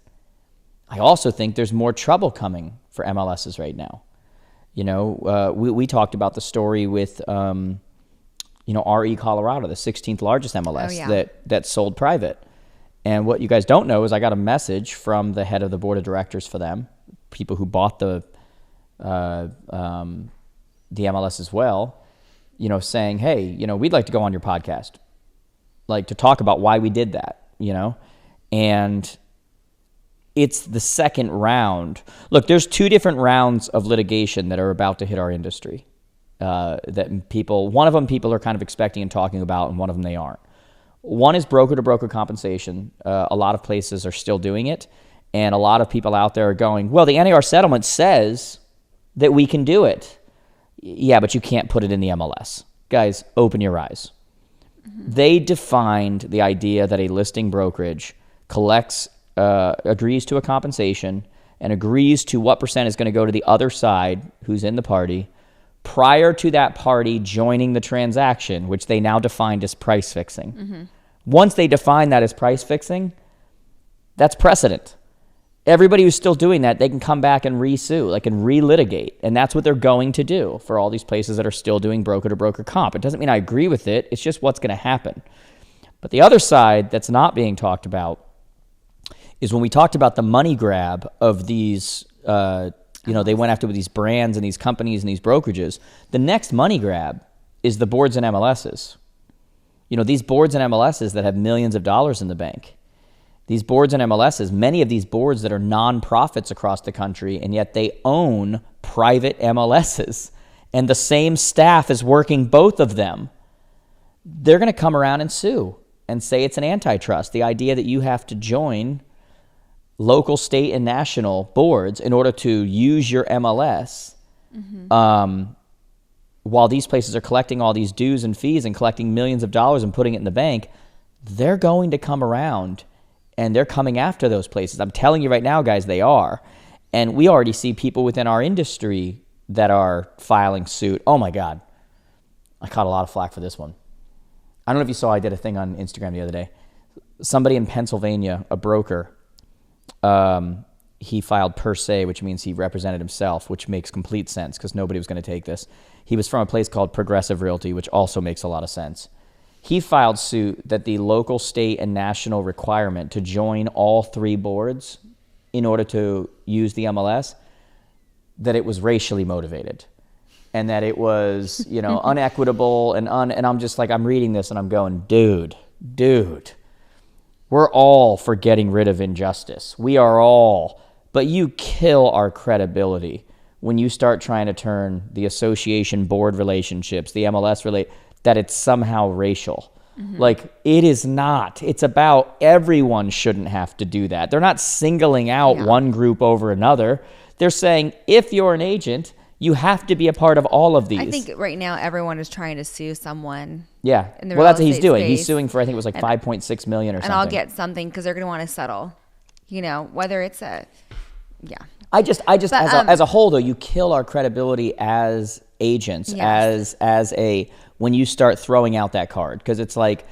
I also think there's more trouble coming for MLSs right now. We talked about the story with, RE Colorado, the 16th largest MLS that sold private. And what you guys don't know is I got a message from the head of the board of directors for them, people who bought the MLS as well, you know, saying, hey, you know, we'd like to go on your podcast, like to talk about why we did that, you know? And it's the second round. Look, there's 2 different rounds of litigation that are about to hit our industry. That people, one of them people are kind of expecting and talking about, and one of them they aren't. One is broker-to-broker compensation. A lot of places are still doing it, and a lot of people out there are going, well, the NAR settlement says that we can do it. Yeah, but you can't put it in the MLS. Guys, open your eyes. They defined the idea that a listing brokerage collects, agrees to a compensation and agrees to what percent is going to go to the other side who's in the party prior to that party joining the transaction, which they now defined as price fixing. Once they define that as price fixing, that's precedent. Everybody who's still doing that, they can come back and re-sue, like, and re-litigate. And that's what they're going to do for all these places that are still doing broker-to-broker comp. It doesn't mean I agree with it. It's just what's going to happen. But the other side that's not being talked about is when we talked about the money grab of these, they went after these brands and these companies and these brokerages. The next money grab is the boards and MLSs. You know, these boards and MLSs that have millions of dollars in the bank. These boards and MLSs, many of these boards that are nonprofits across the country, and yet they own private MLSs, and the same staff is working both of them. They're going to come around and sue and say it's an antitrust. The idea that you have to join local, state, and national boards in order to use your MLS, while these places are collecting all these dues and fees and collecting millions of dollars and putting it in the bank, they're going to come around and they're coming after those places. I'm telling you right now, guys, they are. And we already see people within our industry that are filing suit. Oh my God. I caught a lot of flack for this one. I don't know if you saw, I did a thing on Instagram the other day. Somebody in Pennsylvania, a broker, he filed per se, which means he represented himself, which makes complete sense because nobody was going to take this. He was from a place called Progressive Realty, which also makes a lot of sense. He filed suit that the local, state, and national requirement to join all 3 boards in order to use the MLS, that it was racially motivated and that it was, you know, unequitable and I'm just like, I'm reading this and I'm going, dude, we're all for getting rid of injustice. We are all, but you kill our credibility when you start trying to turn the association board relationships, the MLS that it's somehow racial. Like, it is not. It's about everyone shouldn't have to do that. They're not singling out one group over another. They're saying, if you're an agent, you have to be a part of all of these. I think right now everyone is trying to sue someone. Yeah. Well, that's what he's doing. He's suing for, I think it was like 5.6 million or something. And I'll get something because they're going to want to settle, you know, whether it's I just as a whole though, you kill our credibility as agents, as a, when you start throwing out that card, because it's like,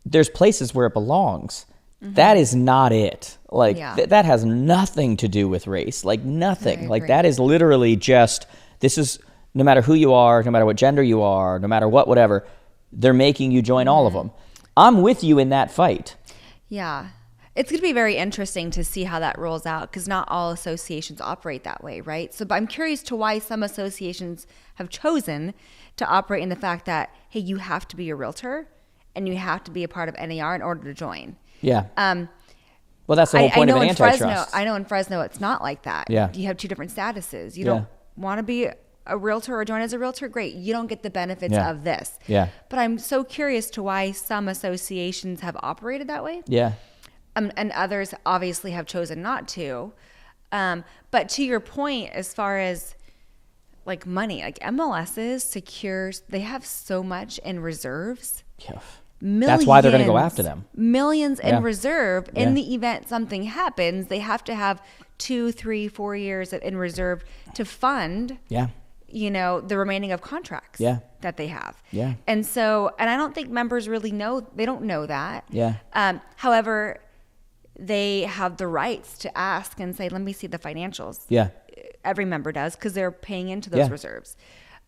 there's places where it belongs. That is not it. Like, that has nothing to do with race. Like, nothing. Like, that is literally just, this is, no matter who you are, no matter what gender you are, no matter what, whatever, they're making you join all of them. I'm with you in that fight. Yeah. It's going to be very interesting to see how that rolls out because not all associations operate that way, right? So, but I'm curious to why some associations have chosen to operate in the fact that, hey, you have to be a realtor and you have to be a part of NAR in order to join. Yeah. Well, that's the whole point of an antitrust. I know in Fresno it's not like that. Yeah. You have 2 different statuses. You don't want to be a realtor or join as a realtor, great. You don't get the benefits of this. Yeah. But I'm so curious to why some associations have operated that way. Yeah. And others obviously have chosen not to. But to your point, as far as like money, like MLSs secures, they have so much in reserves. Yeah. That's why they're going to go after them. Millions in reserve. In the event something happens, they have to have 2, 3, 4 years in reserve to fund. You know, the remaining of contracts that they have. And so, and I don't think members really know, they don't know that. However, they have the rights to ask and say, let me see the financials. Every member does because they're paying into those reserves.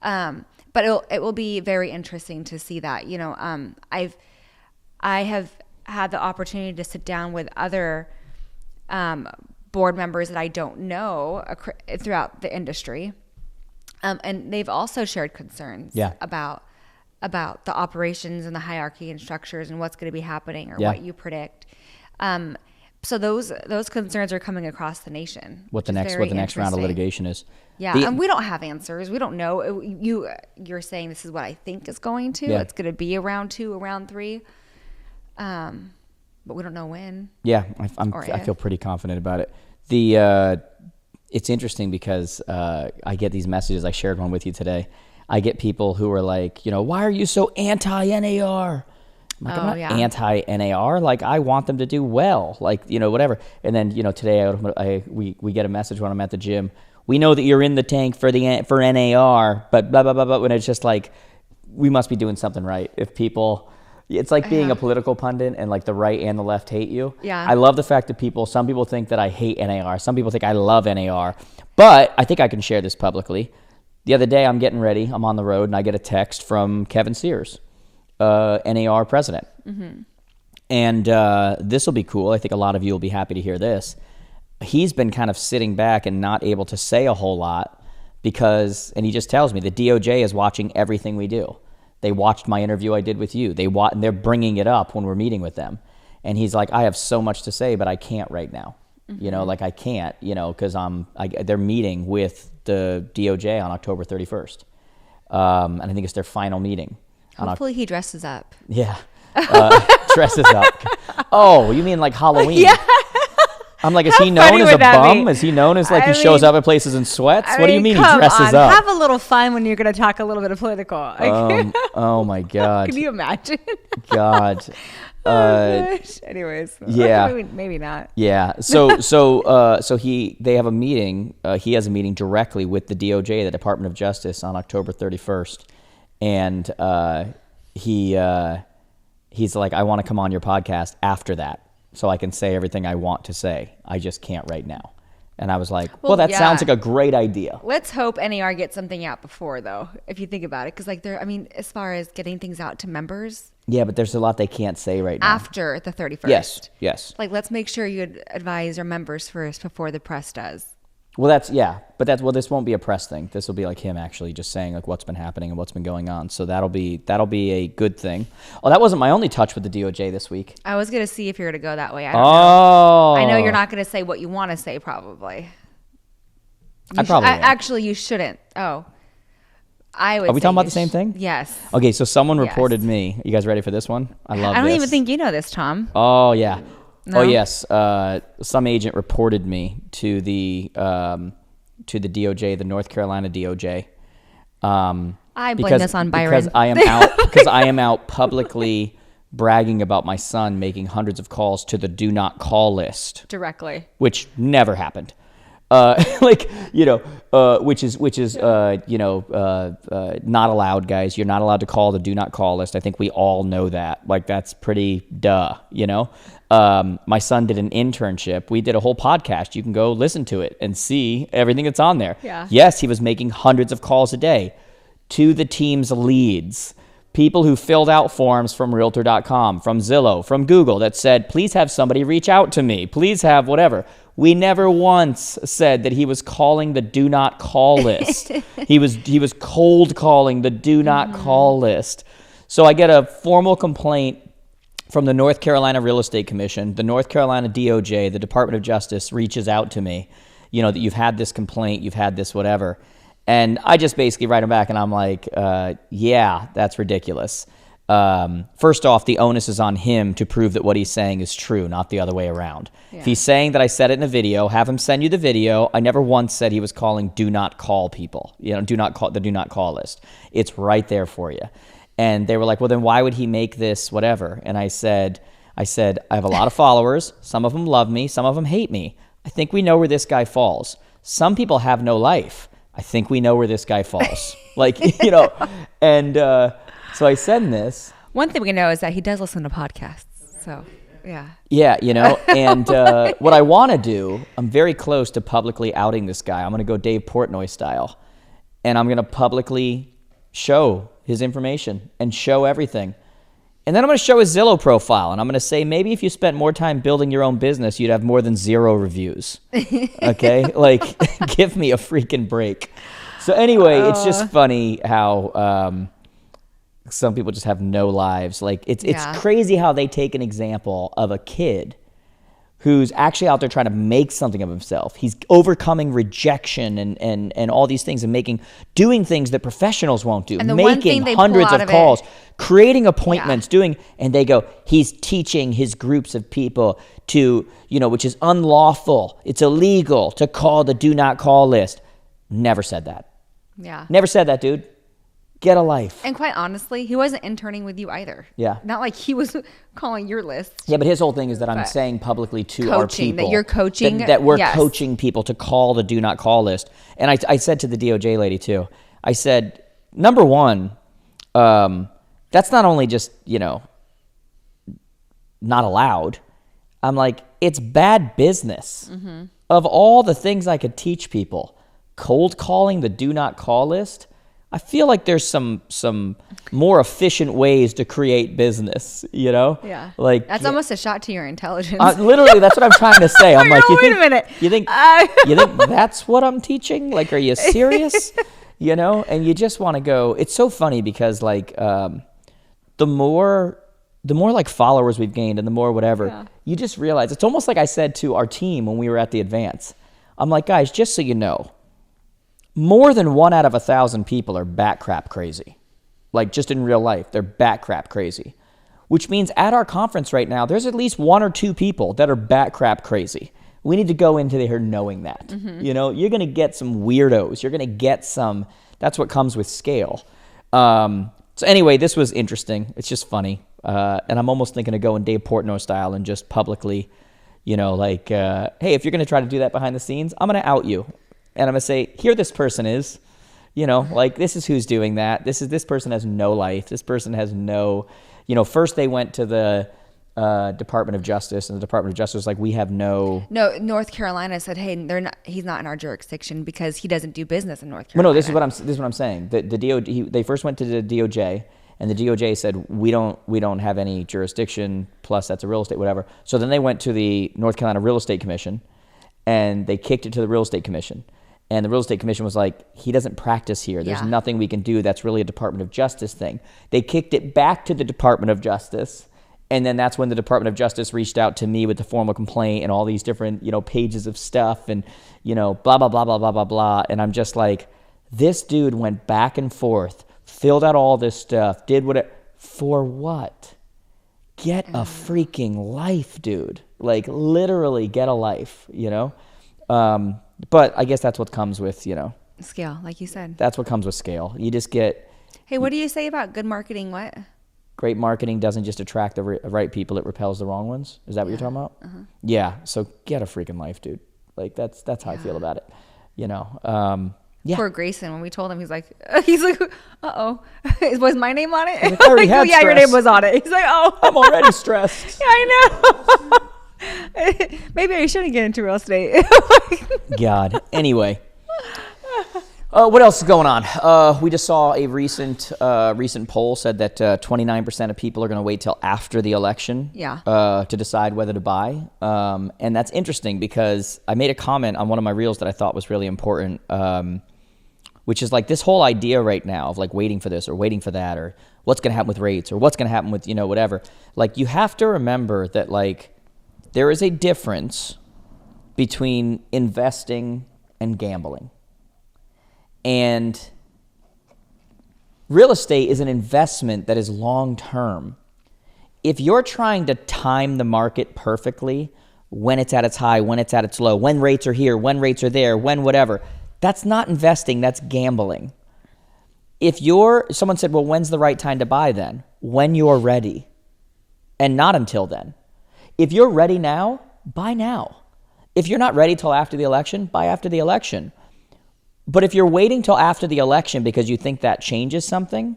But it will be very interesting to see that. You know, I have had the opportunity to sit down with other board members that I don't know throughout the industry. And they've also shared concerns about the operations and the hierarchy and structures and what's going to be happening or what you predict. So those concerns are coming across the nation. What the next round of litigation is. Yeah, and we don't have answers. We don't know. You're saying this is what I think is going to. Yeah. It's going to be around 2, around 3. But we don't know when. Yeah, I feel pretty confident about it. It's interesting because I get these messages. I shared one with you today. I get people who are like, why are you so anti-NAR? I'm like, I'm not anti-NAR. Like, I want them to do well. Like, whatever. And then, today we get a message when I'm at the gym. We know that you're in the tank for NAR, but blah, blah, blah, blah. When it's just like, we must be doing something right. If people... It's like being a political pundit and like the right and the left hate you. Yeah. I love the fact that some people think that I hate NAR. Some people think I love NAR. But I think I can share this publicly. The other day I'm getting ready. I'm on the road and I get a text from Kevin Sears, NAR president. Mm-hmm. And this will be cool. I think a lot of you will be happy to hear this. He's been kind of sitting back and not able to say a whole lot and he just tells me the DOJ is watching everything we do. They watched my interview I did with you. And they're bringing it up when we're meeting with them. And he's like, I have so much to say, but I can't right now. Mm-hmm. I can't, because they're meeting with the DOJ on October 31st. And I think it's their final meeting. Hopefully he dresses up. Yeah. Dresses up. Oh, you mean like Halloween? Yeah. I'm like, is he known as a bum? Is he known as he shows up at places in sweats? What do you mean he dresses up? Have a little fun when you're going to talk a little bit of political. Oh my God. Can you imagine? God. Anyways. Yeah. Maybe not. Yeah. So they have a meeting. He has a meeting directly with the DOJ, the Department of Justice, on October 31st. And he's like, I want to come on your podcast after that, so I can say everything I want to say. I just can't right now. And I was like, well that sounds like a great idea. Let's hope NAR gets something out before, though, if you think about it. Because, as far as getting things out to members. Yeah, but there's a lot they can't say right now. After the 31st. Yes. Let's make sure you advise your members first before the press does. Well, this won't be a press thing. This will be like him actually just saying like what's been happening and what's been going on. So that'll be a good thing. Oh, that wasn't my only touch with the DOJ this week. I was going to see if you're going to go that way. I don't know. I know you're not going to say what you want to say, probably. Actually, you shouldn't. Oh. I would. Are we talking about the same thing? Yes. Okay, so someone reported me. You guys ready for this one? I don't even think you know this, Tom. Oh, yeah. No? Oh yes, some agent reported me to the DOJ, the North Carolina DOJ. I blame this on Byron because I am out publicly bragging about my son making hundreds of calls to the do not call list directly, which never happened. Which is not allowed, guys. You're not allowed to call the do not call list. I think we all know that. Like, that's pretty duh, My son did an internship. We did a whole podcast. You can go listen to it and see everything that's on there. Yeah. Yes, he was making hundreds of calls a day to the team's leads. People who filled out forms from Realtor.com, from Zillow, from Google that said, please have somebody reach out to me. Please have whatever. We never once said that he was calling the do not call list. He was cold calling the do not call list. So I get a formal complaint from the North Carolina Real Estate Commission. The North Carolina DOJ, the Department of Justice, reaches out to me, that you've had this complaint, you've had this whatever. And I just basically write him back and I'm like, yeah, that's ridiculous. First off, the onus is on him to prove that what he's saying is true, not the other way around. Yeah. If he's saying that I said it in a video, have him send you the video. I never once said he was calling do not call people, do not call the do not call list. It's right there for you. And they were like, well, then why would he make this whatever? And I said, I have a lot of followers. Some of them love me. Some of them hate me. I think we know where this guy falls. Some people have no life. I think we know where this guy falls. And so I send this. One thing we know is that he does listen to podcasts. So, yeah. Yeah, and what I want to do, I'm very close to publicly outing this guy. I'm going to go Dave Portnoy style. And I'm going to publicly show his information and show everything. And then I'm going to show a Zillow profile, and I'm going to say maybe if you spent more time building your own business, you'd have more than 0 reviews. Okay? Like, give me a freaking break. So anyway, it's just funny how some people just have no lives. Like, it's crazy how they take an example of a kid who's actually out there trying to make something of himself. He's overcoming rejection and all these things and doing things that professionals won't do, making hundreds of calls, creating appointments, and they go, he's teaching his groups of people to, which is unlawful. It's illegal to call the do not call list. Never said that. Yeah. Never said that, dude. Get a life. And quite honestly, he wasn't interning with you either. Yeah. Not like he was calling your list. Yeah, but his whole thing is that I'm saying publicly to our people. That you're coaching. That we're coaching people to call the do not call list. And I said to the DOJ lady too, I said, number one, that's not only just, not allowed. I'm like, it's bad business. Mm-hmm. Of all the things I could teach people, cold calling the do not call list, I feel like there's some more efficient ways to create business, Yeah. Like that's almost a shot to your intelligence. Literally, that's what I'm trying to say. I'm like, wait a minute. You think that's what I'm teaching? Like, are you serious? And you just want to go. It's so funny because like the more like followers we've gained and the more whatever, you just realize it's almost like I said to our team when we were at the advance. I'm like, guys, just so you know, more than 1 out of 1,000 people are bat crap crazy. Like, just in real life, they're bat crap crazy. Which means at our conference right now, there's at least 1 or 2 people that are bat crap crazy. We need to go into here knowing that. Mm-hmm. You're going to get some weirdos. You're going to get some, that's what comes with scale. So anyway, this was interesting. It's just funny. And I'm almost thinking of going Dave Portnoy style and just publicly, hey, if you're going to try to do that behind the scenes, I'm going to out you. And I'm going to say, here this person is, this is who's doing that. This person has no life. This person has no, first they went to the Department of Justice, and the Department of Justice was like, we have no. No, North Carolina said, hey, he's not in our jurisdiction because he doesn't do business in North Carolina. Well, no, this is what I'm saying. The DOJ, they first went to the DOJ, and the DOJ said, we don't have any jurisdiction, plus that's a real estate, whatever. So then they went to the North Carolina Real Estate Commission, and they kicked it to the Real Estate Commission. And the Real Estate Commission was like, he doesn't practice here. There's nothing we can do. That's really a Department of Justice thing. They kicked it back to the Department of Justice. And then that's when the Department of Justice reached out to me with the formal complaint and all these different, pages of stuff and, blah, blah, blah, blah, blah, blah, blah. And I'm just like, this dude went back and forth, filled out all this stuff, did for what? Get a freaking life, dude. Like, literally get a life, But I guess that's what comes with, scale, like you said. That's what comes with scale. You just get. Hey, what do you say about good marketing? What? Great marketing doesn't just attract the right people; it repels the wrong ones. Is that what you're talking about? Uh-huh. Yeah. So get a freaking life, dude. Like that's how I feel about it. Yeah. Poor Grayson, when we told him, he's like, uh-oh. Was my name on it? Like, I already had yeah, your name was on it. He's like, oh. I'm already stressed. Yeah, I know. Maybe I shouldn't get into real estate. God. Anyway. What else is going on? We just saw a recent poll said that 29% of people are going to wait till after the election to decide whether to buy. And that's interesting because I made a comment on one of my reels that I thought was really important, which is like this whole idea right now of like waiting for this or waiting for that or what's going to happen with rates or what's going to happen with, whatever. Like you have to remember that like there is a difference between investing and gambling. And real estate is an investment that is long-term. If you're trying to time the market perfectly, when it's at its high, when it's at its low, when rates are here, when rates are there, when whatever, that's not investing, that's gambling. Someone said, well, when's the right time to buy then? When you're ready, and not until then. If you're ready now, buy now. If you're not ready till after the election, buy after the election. But if you're waiting till after the election because you think that changes something,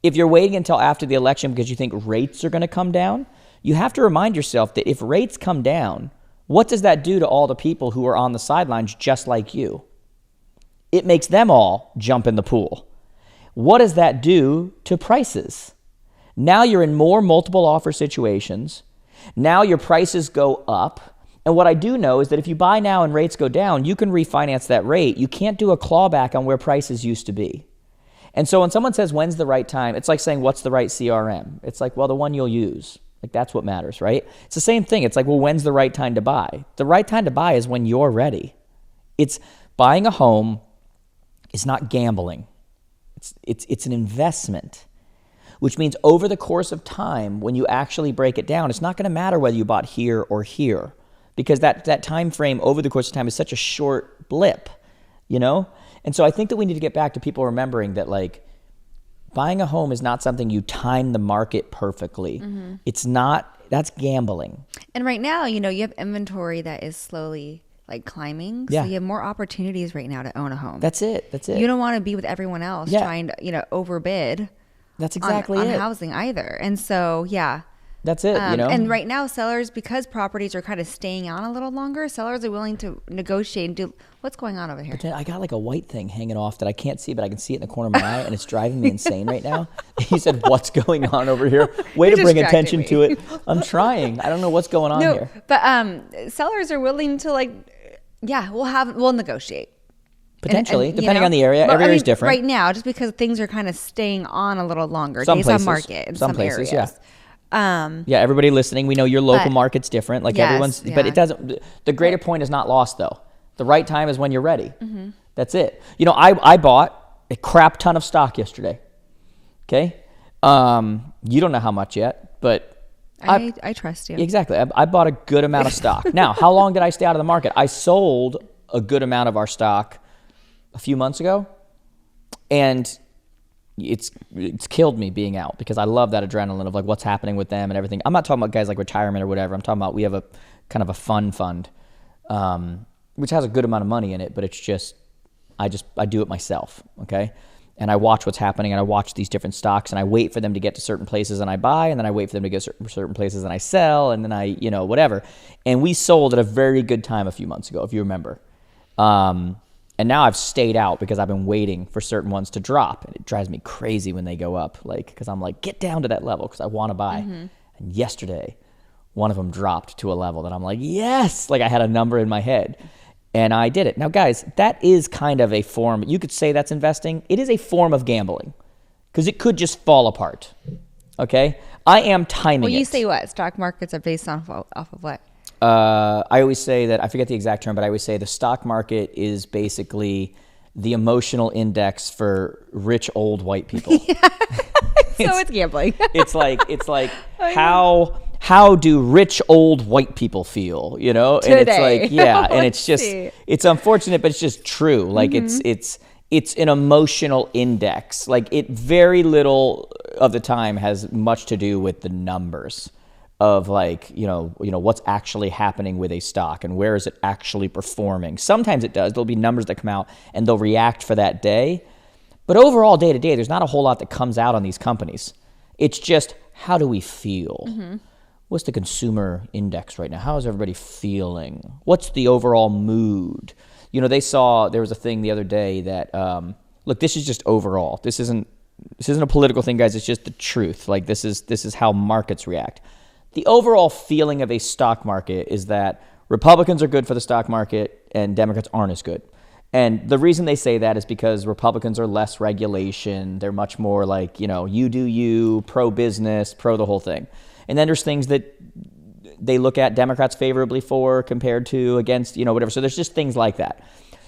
if you're waiting until after the election because you think rates are going to come down, you have to remind yourself that if rates come down, what does that do to all the people who are on the sidelines just like you? It makes them all jump in the pool. What does that do to prices? Now you're in more multiple offer situations. Now your prices go up. And what I do know is that if you buy now and rates go down, you can refinance that rate. You can't do a clawback on where prices used to be. And so when someone says, when's the right time? It's like saying, what's the right CRM? It's like, well, the one you'll use. Like, that's what matters, right? It's the same thing. It's like, well, when's the right time to buy? The right time to buy is when you're ready. It's buying a home is not gambling. It's an investment, which means over the course of time, when you actually break it down, it's not going to matter whether you bought here or here, because that time frame over the course of time is such a short blip, you know? And so I think that we need to get back to people remembering that, like, buying a home is not something you time the market perfectly. It's not, that's gambling. And right now, you know, you have inventory that is slowly like climbing. Yeah. So you have more opportunities right now to own a home. That's it. You don't want to be with everyone else trying to, you know, overbid. That's exactly on it. housing either. And so, yeah. That's it, you know? And right now, sellers, because properties are kind of staying on a little longer, sellers are willing to negotiate and do. What's going on over here? But then I got like a white thing hanging off that I can't see, but I can see it in the corner of my eye, and it's driving me insane right now. He said, what's going on over here? Way to bring attention to it. I'm trying. I don't know what's going on here. But sellers are willing to, like, we'll negotiate. Potentially, And, depending on the area. Every area is different. Right now, just because things are kind of staying on a little longer. Some days places. on market in Some some places, areas. Yeah, everybody listening, we know your local market's different. Like yes, everyone's, yeah. but it doesn't. The greater point is not lost though. The right time is when you're ready. That's it. You know, I bought a crap ton of stock yesterday. Okay, you don't know how much yet, but I trust you. Exactly. I bought a good amount of stock. Now, how long did I stay out of the market? I sold a good amount of our stock a few months ago, and it's killed me being out because I love that adrenaline of like what's happening with them and everything. I'm not talking about guys like retirement or whatever. I'm talking about we have a kind of a fun fund, which has a good amount of money in it, but it's just I do it myself, okay? And I watch what's happening, and I watch these different stocks, and I wait for them to get to certain places, and I buy, and then I wait for them to get certain places, and I sell, and then I, you know, whatever. And we sold at a very good time a few months ago, if you remember. And now I've stayed out because I've been waiting for certain ones to drop. And it drives me crazy when they go up, like, because I'm like, get down to that level because I want to buy. And yesterday, one of them dropped to a level that I'm like, yes, like I had a number in my head. And I did it. Now, guys, that is kind of a form. You could say that's investing. It is a form of gambling because it could just fall apart. Okay? I am timing it. Well, you say what? Stock markets are based off of what? I always say that, I forget the exact term, but I always say the stock market is basically the emotional index for rich old white people. It's gambling. it's like how do rich old white people feel, you know? And Today. it's like, and it's just, it's unfortunate, but it's just true. Like it's an emotional index. Like it very little of the time has much to do with the numbers of like, you know, what's actually happening with a stock and where is it actually performing. Sometimes it does. There'll be numbers that come out and they'll react for that day. But overall, day to day, there's not a whole lot that comes out on these companies. It's just, how do we feel? What's the consumer index right now? How is everybody feeling? What's the overall mood? You know, there was a thing the other day that, look, this is just overall. This isn't a political thing, guys. It's just the truth. Like this is how markets react. The overall feeling of a stock market is that Republicans are good for the stock market and Democrats aren't as good. And the reason they say that is because Republicans are less regulation. They're much more like, you know, you do you, pro-business, pro the whole thing. And then there's things that they look at Democrats favorably for compared to against, you know, whatever. So there's just things like that.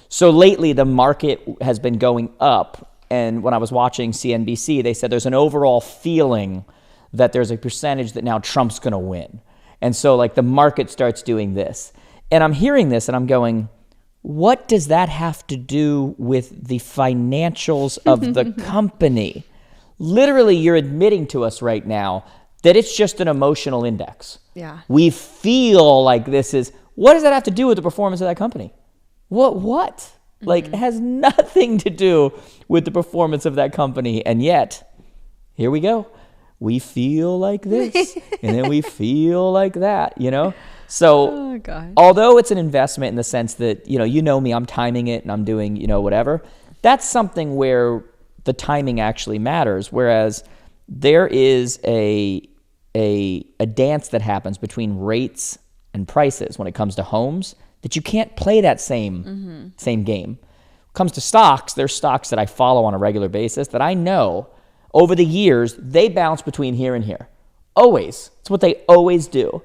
So lately the market has been going up. And when I was watching CNBC, they said there's an overall feeling that there's a percentage that now Trump's going to win. And so like the market starts doing this. And I'm hearing this and I'm going, what does that have to do with the financials of the company? Literally, you're admitting to us right now that it's just an emotional index. Yeah. We feel like this is, what does that have to do with the performance of that company? What? Like, it has nothing to do with the performance of that company. And yet, here we go. We feel like this, and then we feel like that, you know? So, although it's an investment in the sense that, you know me, I'm timing it and I'm doing, whatever, that's something where the timing actually matters. Whereas, there is a dance that happens between rates and prices when it comes to homes that you can't play that same game. When it comes to stocks, there's stocks that I follow on a regular basis that I know over the years, they bounce between here and here. Always. It's what they always do.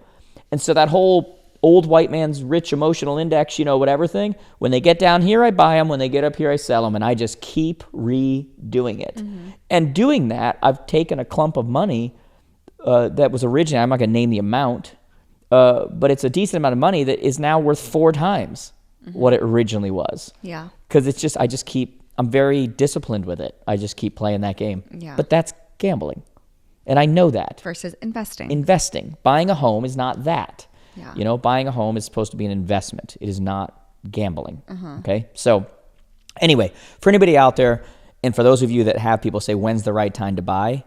And so that whole old white man's rich emotional index, whatever thing, when they get down here, I buy them. When they get up here, I sell them. And I just keep redoing it. And doing that, I've taken a clump of money that was originally, I'm not going to name the amount, but it's a decent amount of money that is now worth 4 times what it originally was. Yeah. Because it's just, I'm very disciplined with it. I just keep playing that game. Yeah. But that's gambling. And I know that. Versus investing. Investing. Buying a home is not that. Yeah. Buying a home is supposed to be an investment. It is not gambling. Okay? So anyway, for anybody out there, and for those of you that have people say, when's the right time to buy?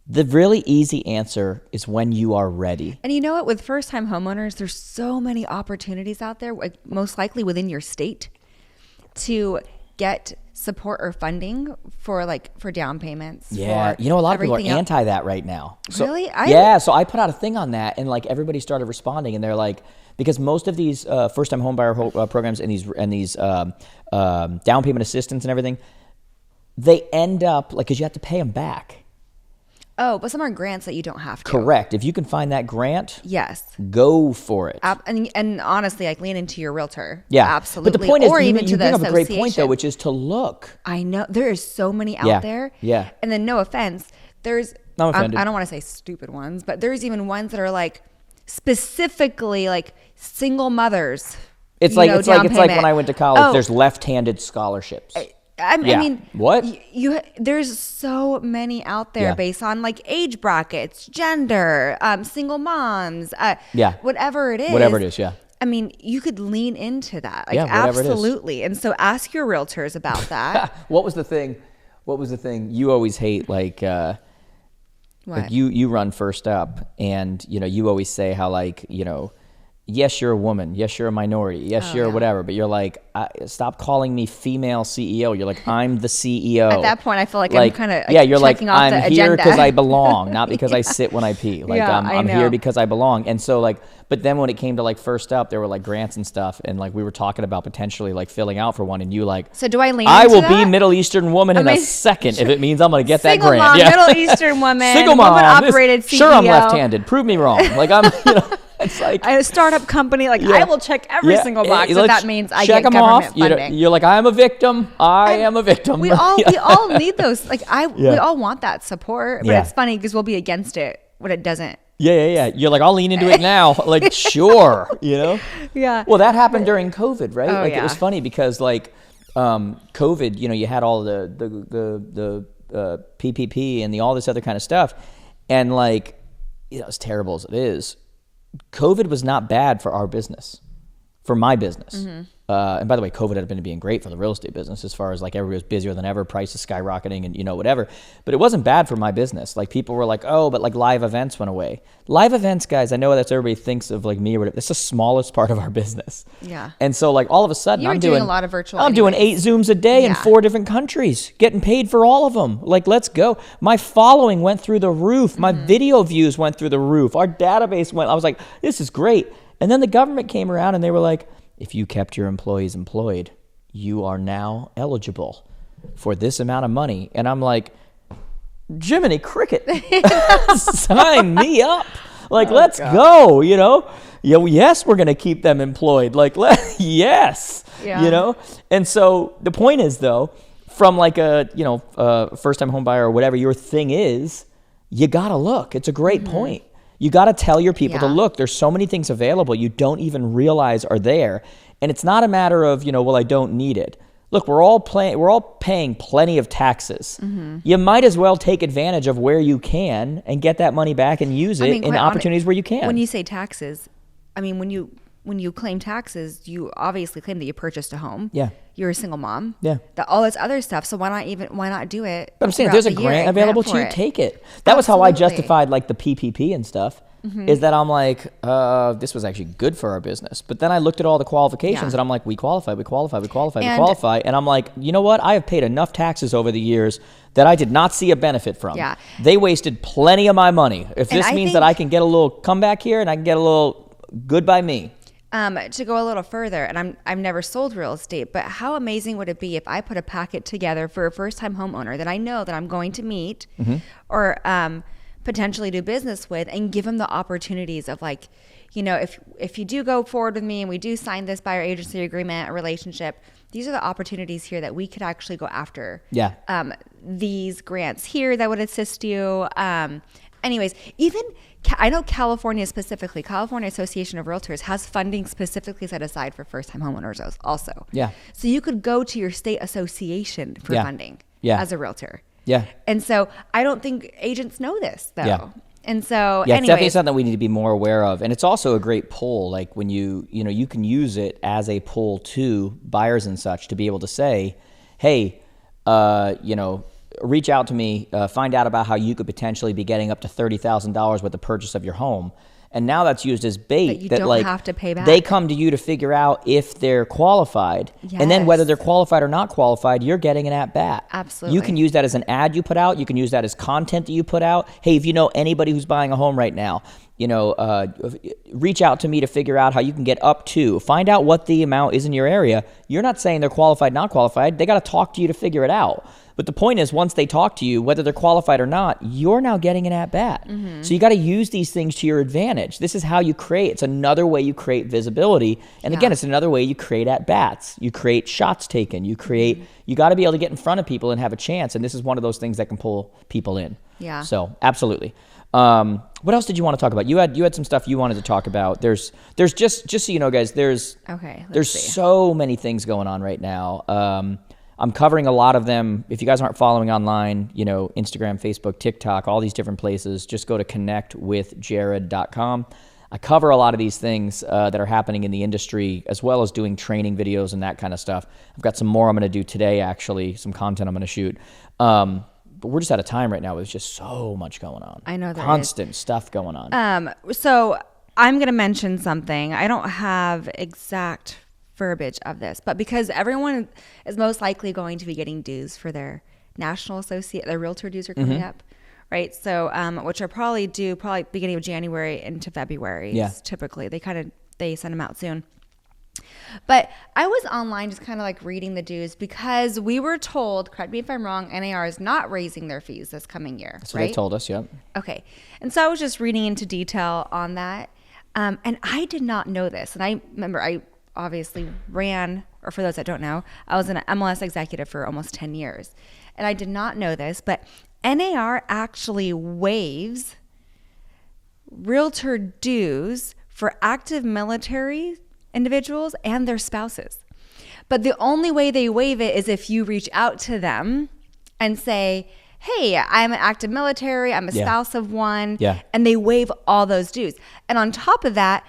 The really easy answer is when you are ready. And you know what? With first-time homeowners, there's so many opportunities out there, most likely within your state, to get support or funding for down payments. Yeah, a lot of people are anti that right now. So, really? So I put out a thing on that, and everybody started responding, and they're like, because most of these first-time homebuyer programs and these down payment assistance and everything, they end up because you have to pay them back. Oh, but some are grants that you don't have to. Correct. If you can find that grant, yes, go for it. And honestly, lean into your realtor. Yeah, absolutely. But the point is, or you even to bring the up a great association. point though, which is to look. I know there is so many out there. Yeah. And then, no offense, there's. I'm offended. I don't want to say stupid ones, but there's even ones that are specifically single mothers. It's like when I went to college. There's left-handed scholarships. I mean, what? There's so many out there based on age brackets, gender, single moms, whatever it is. Whatever it is, yeah. I mean, you could lean into that, absolutely. And so ask your realtors about that. What was the thing you always hate? What? You run first up, and you always say how yes, you're a woman. Yes, you're a minority. Yes, you're whatever. But you're stop calling me female CEO. You're I'm the CEO. At that point, I feel I'm kind of you're checking off the I'm agenda. here because I belong, not because I sit when I pee. I'm here because I belong. And so but then when it came to first up, there were grants and stuff, and we were talking about potentially filling out for one, and you So do I lean? I will into be that? Middle Eastern woman in a second if it means I'm going to get that Single grant. mom, Middle Eastern woman, single mom, woman-operated CEO. Sure, I'm left-handed. Prove me wrong. I'm It's I have a startup company. I will check every single box if that means I get government funding. You're I'm a victim. I am a victim. We all need those. We all want that support, but it's funny because we'll be against it when it doesn't. Yeah. You're I'll lean into it now. Sure, Yeah. Well, that happened during COVID, right? Oh, It was funny because COVID, you had all the PPP and all this other kind of stuff, and as terrible as it is, COVID was not bad for our business, for my business. And by the way, COVID had been being great for the real estate business as far as everybody was busier than ever, prices skyrocketing and whatever. But it wasn't bad for my business. People were oh, but live events went away. Live events, guys, I know that's everybody thinks of me or whatever. It's the smallest part of our business. Yeah. And so all of a sudden I'm doing a lot of virtual. I'm doing 8 Zooms a day in 4 different countries, getting paid for all of them. Let's go. My following went through the roof. My video views went through the roof. Our database went, I was this is great. And then the government came around and they were if you kept your employees employed, you are now eligible for this amount of money. And I'm Jiminy Cricket, sign me up. Let's go, yes, we're going to keep them employed. Yes, And so the point is, though, from a first-time home buyer or whatever your thing is, you got to look. It's a great point. You got to tell your people to look. There's so many things available you don't even realize are there. And it's not a matter of, I don't need it. Look, we're all paying plenty of taxes. You might as well take advantage of where you can and get that money back and use it in opportunities where you can. When you say taxes, when you when you claim taxes, you obviously claim that you purchased a home. Yeah. You're a single mom. Yeah. All this other stuff. So why not do it? But I'm saying if throughout there's a the year grant and available for to you, it? take it. That was how I Absolutely. justified like the PPP and stuff. Is that I'm like, this was actually good for our business. But then I looked at all the qualifications and I'm like, we qualify. And I'm like, you know what? I have paid enough taxes over the years that I did not see a benefit from. Yeah. They wasted plenty of my money. If this means that I can get a little comeback here and I can get a little good by me. To go a little further, and I've never sold real estate, but how amazing would it be if I put a packet together for a first-time homeowner that I know that I'm going to meet or potentially do business with, and give them the opportunities of like, you know, if you do go forward with me and we do sign this buyer agency agreement, a relationship, these are the opportunities here that we could actually go after. Yeah. These grants here that would assist you. Anyways, even I know California Association of Realtors has funding specifically set aside for first-time homeowners also. Yeah. So you could go to your state association for funding as a realtor. Yeah. And so I don't think agents know this though. Yeah. And so yeah, it's definitely anyways, something we need to be more aware of. And it's also a great pull. Like when you can use it as a pull to buyers and such to be able to say, hey, reach out to me, find out about how you could potentially be getting up to $30,000 with the purchase of your home. And now that's used as bait That you that don't like have to pay back. They come to you to figure out if they're qualified. And then whether Yes. they're qualified or not qualified, you're getting an at bat. Absolutely. You can use that as an ad you put out. You can use that as content that you put out. Hey, if you know anybody who's buying a home right now, reach out to me to figure out how you can get up to. Find out what the amount is in your area. You're not saying they're qualified, not qualified. They got to talk to you to figure it out. But the point is, once they talk to you, whether they're qualified or not, you're now getting an at-bat. So you got to use these things to your advantage. This is how you create. It's another way you create visibility. And again, it's another way you create at-bats. You create shots taken. You got to be able to get in front of people and have a chance. And this is one of those things that can pull people in. Yeah. So absolutely. What else did you want to talk about? You had some stuff you wanted to talk about. There's just so you know, guys, there's so many things going on right now. I'm covering a lot of them. If you guys aren't following online, Instagram, Facebook, TikTok, all these different places, just go to connectwithjared.com. I cover a lot of these things that are happening in the industry, as well as doing training videos and that kind of stuff. I've got some more I'm going to do today, actually, some content I'm going to shoot. But we're just out of time right now. There's just so much going on. I know there Constant stuff going on. So I'm going to mention something. I don't have exact verbiage of this, but because everyone is most likely going to be getting dues for their their realtor dues are coming up, right? So, which are probably due beginning of January into February. Yeah. Typically they send them out soon. But I was online just kind of like reading the dues because we were told, correct me if I'm wrong, NAR is not raising their fees this coming year. That's what they told us, yep. Okay. And so I was just reading into detail on that. And I did not know this. And I remember I obviously ran, or for those that don't know, I was an MLS executive for almost 10 years. And I did not know this, but NAR actually waives realtor dues for active military individuals and their spouses. But the only way they waive it is if you reach out to them and say, hey, I'm an active military, I'm a spouse of one, and they waive all those dues. And on top of that,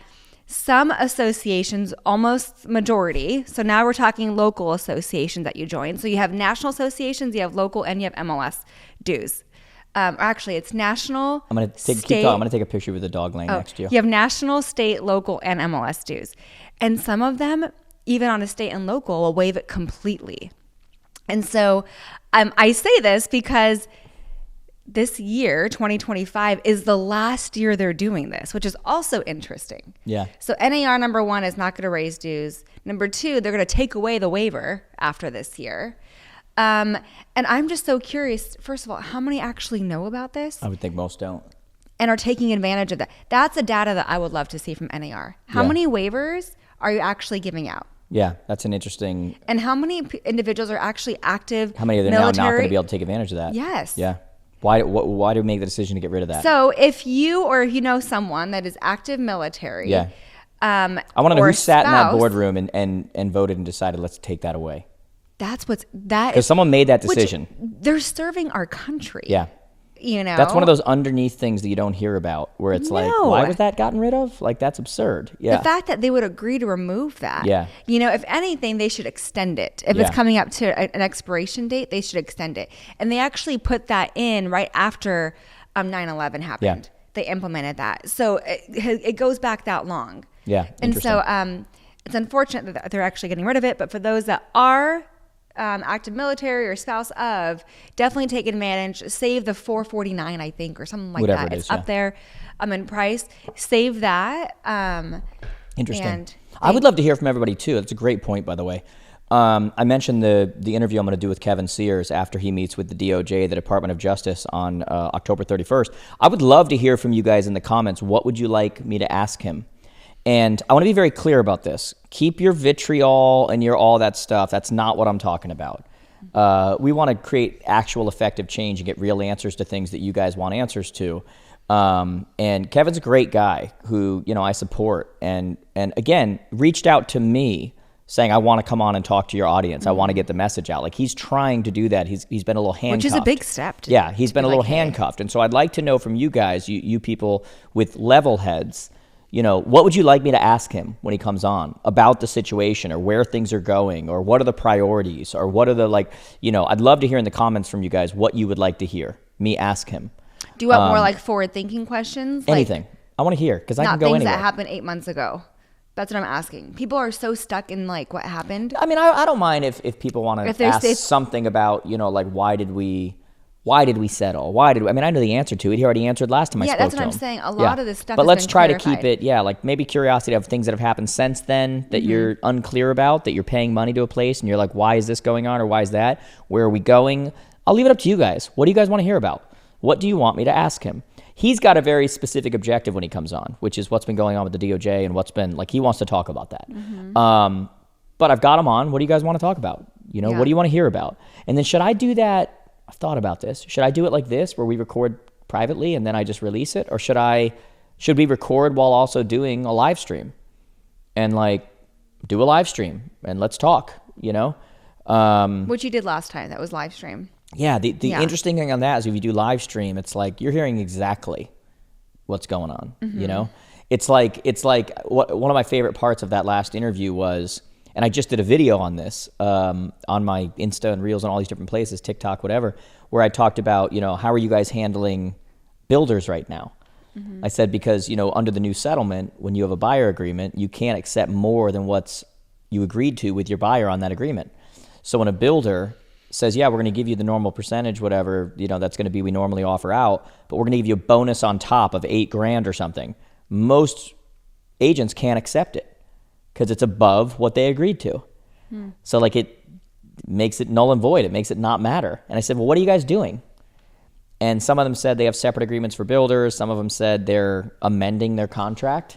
some associations, almost majority, so now we're talking local associations that you join. So you have national associations, you have local, and you have MLS dues. Actually, it's national. I'm going to take a picture with the dog laying next to you. You have national, state, local, and MLS dues. And some of them, even on a state and local, will waive it completely. And so I say this because this year, 2025, is the last year they're doing this, which is also interesting. Yeah. So NAR, number one, is not going to raise dues. Number two, they're going to take away the waiver after this year. And I'm just so curious, first of all, how many actually know about this? I would think most don't. And are taking advantage of that. That's the data that I would love to see from NAR. How many waivers are you actually giving out? Yeah, that's an interesting. And how many individuals are actually active? How many are there now not going to be able to take advantage of that? Yes. Yeah. Why do we make the decision to get rid of that? So if you or if you know someone that is active military, I want to know who sat in that boardroom and voted and decided let's take that away. That's because someone made that decision. They're serving our country. Yeah. you know. That's one of those underneath things that you don't hear about, where it's like, No. why was that gotten rid of? Like, that's absurd. Yeah. The fact that they would agree to remove that. Yeah. You know, if anything, they should extend it. If Yeah. it's coming up to an expiration date, they should extend it. And they actually put that in right after 9/11 happened. Yeah. They implemented that. So it goes back that long. Yeah. And Interesting. so it's unfortunate that they're actually getting rid of it. But for those that are active military or spouse of, definitely take advantage. Save the $449, I think, or something like Whatever that. it is, It's up there in price. Save that. Interesting. And I would love to hear from everybody too. That's a great point, by the way. I mentioned the interview I'm going to do with Kevin Sears after he meets with the DOJ, the Department of Justice, on October 31st. I would love to hear from you guys in the comments. What would you like me to ask him? And I want to be very clear about this. Keep your vitriol and your all that stuff. That's not what I'm talking about. We want to create actual effective change and get real answers to things that you guys want answers to. And Kevin's a great guy who, you know, I support. And again, reached out to me saying, I want to come on and talk to your audience. I want to get the message out. Like, he's trying to do that. He's been a little handcuffed. Which is a big step. Yeah, he's been a little like, hey. handcuffed. And so I'd like to know from you guys, you people with level heads, you know, what would you like me to ask him when he comes on about the situation, or where things are going, or what are the priorities, or what are the, like, you know, I'd love to hear in the comments from you guys what you would like to hear me ask him. Do you want more like forward-thinking questions? Anything. Like, I want to hear, because I can not go things anywhere. that happened 8 months ago. That's what I'm asking. People are so stuck in like what happened. I mean, I don't mind if people want to ask if- something about, you know, like, why did we settle? I mean, I know the answer to it. He already answered last time I spoke to him. Yeah, that's what I'm saying. A lot of this stuff But has let's been try to clarified. keep it, like maybe curiosity of things that have happened since then that you're unclear about, that you're paying money to a place and you're like, why is this going on, or why is that? Where are we going? I'll leave it up to you guys. What do you guys want to hear about? What do you want me to ask him? He's got a very specific objective when he comes on, which is what's been going on with the DOJ and what's been, like, he wants to talk about that. But I've got him on. What do you guys want to talk about? You know, Yeah. what do you want to hear about? And then should I do that? I've thought about this. Should I do it like this, where we record privately and then I just release it? Or should we record while also doing a live stream? And like, do a live stream and let's talk, you know? Which you did last time. That was live stream. Yeah, the Yeah. interesting thing on that is if you do live stream, it's like you're hearing exactly what's going on, you know? It's like one of my favorite parts of that last interview was, and I just did a video on this on my Insta and Reels and all these different places, TikTok, whatever, where I talked about, you know, how are you guys handling builders right now? I said, because, you know, under the new settlement, when you have a buyer agreement, you can't accept more than what's you agreed to with your buyer on that agreement. So when a builder says, yeah, we're going to give you the normal percentage, whatever, you know, that's going to be we normally offer out, but we're going to give you a bonus on top of $8,000 or something. Most agents can't accept it because it's above what they agreed to. So like it makes it null and void. It makes it not matter. And I said, well, what are you guys doing? And some of them said they have separate agreements for builders. Some of them said they're amending their contract.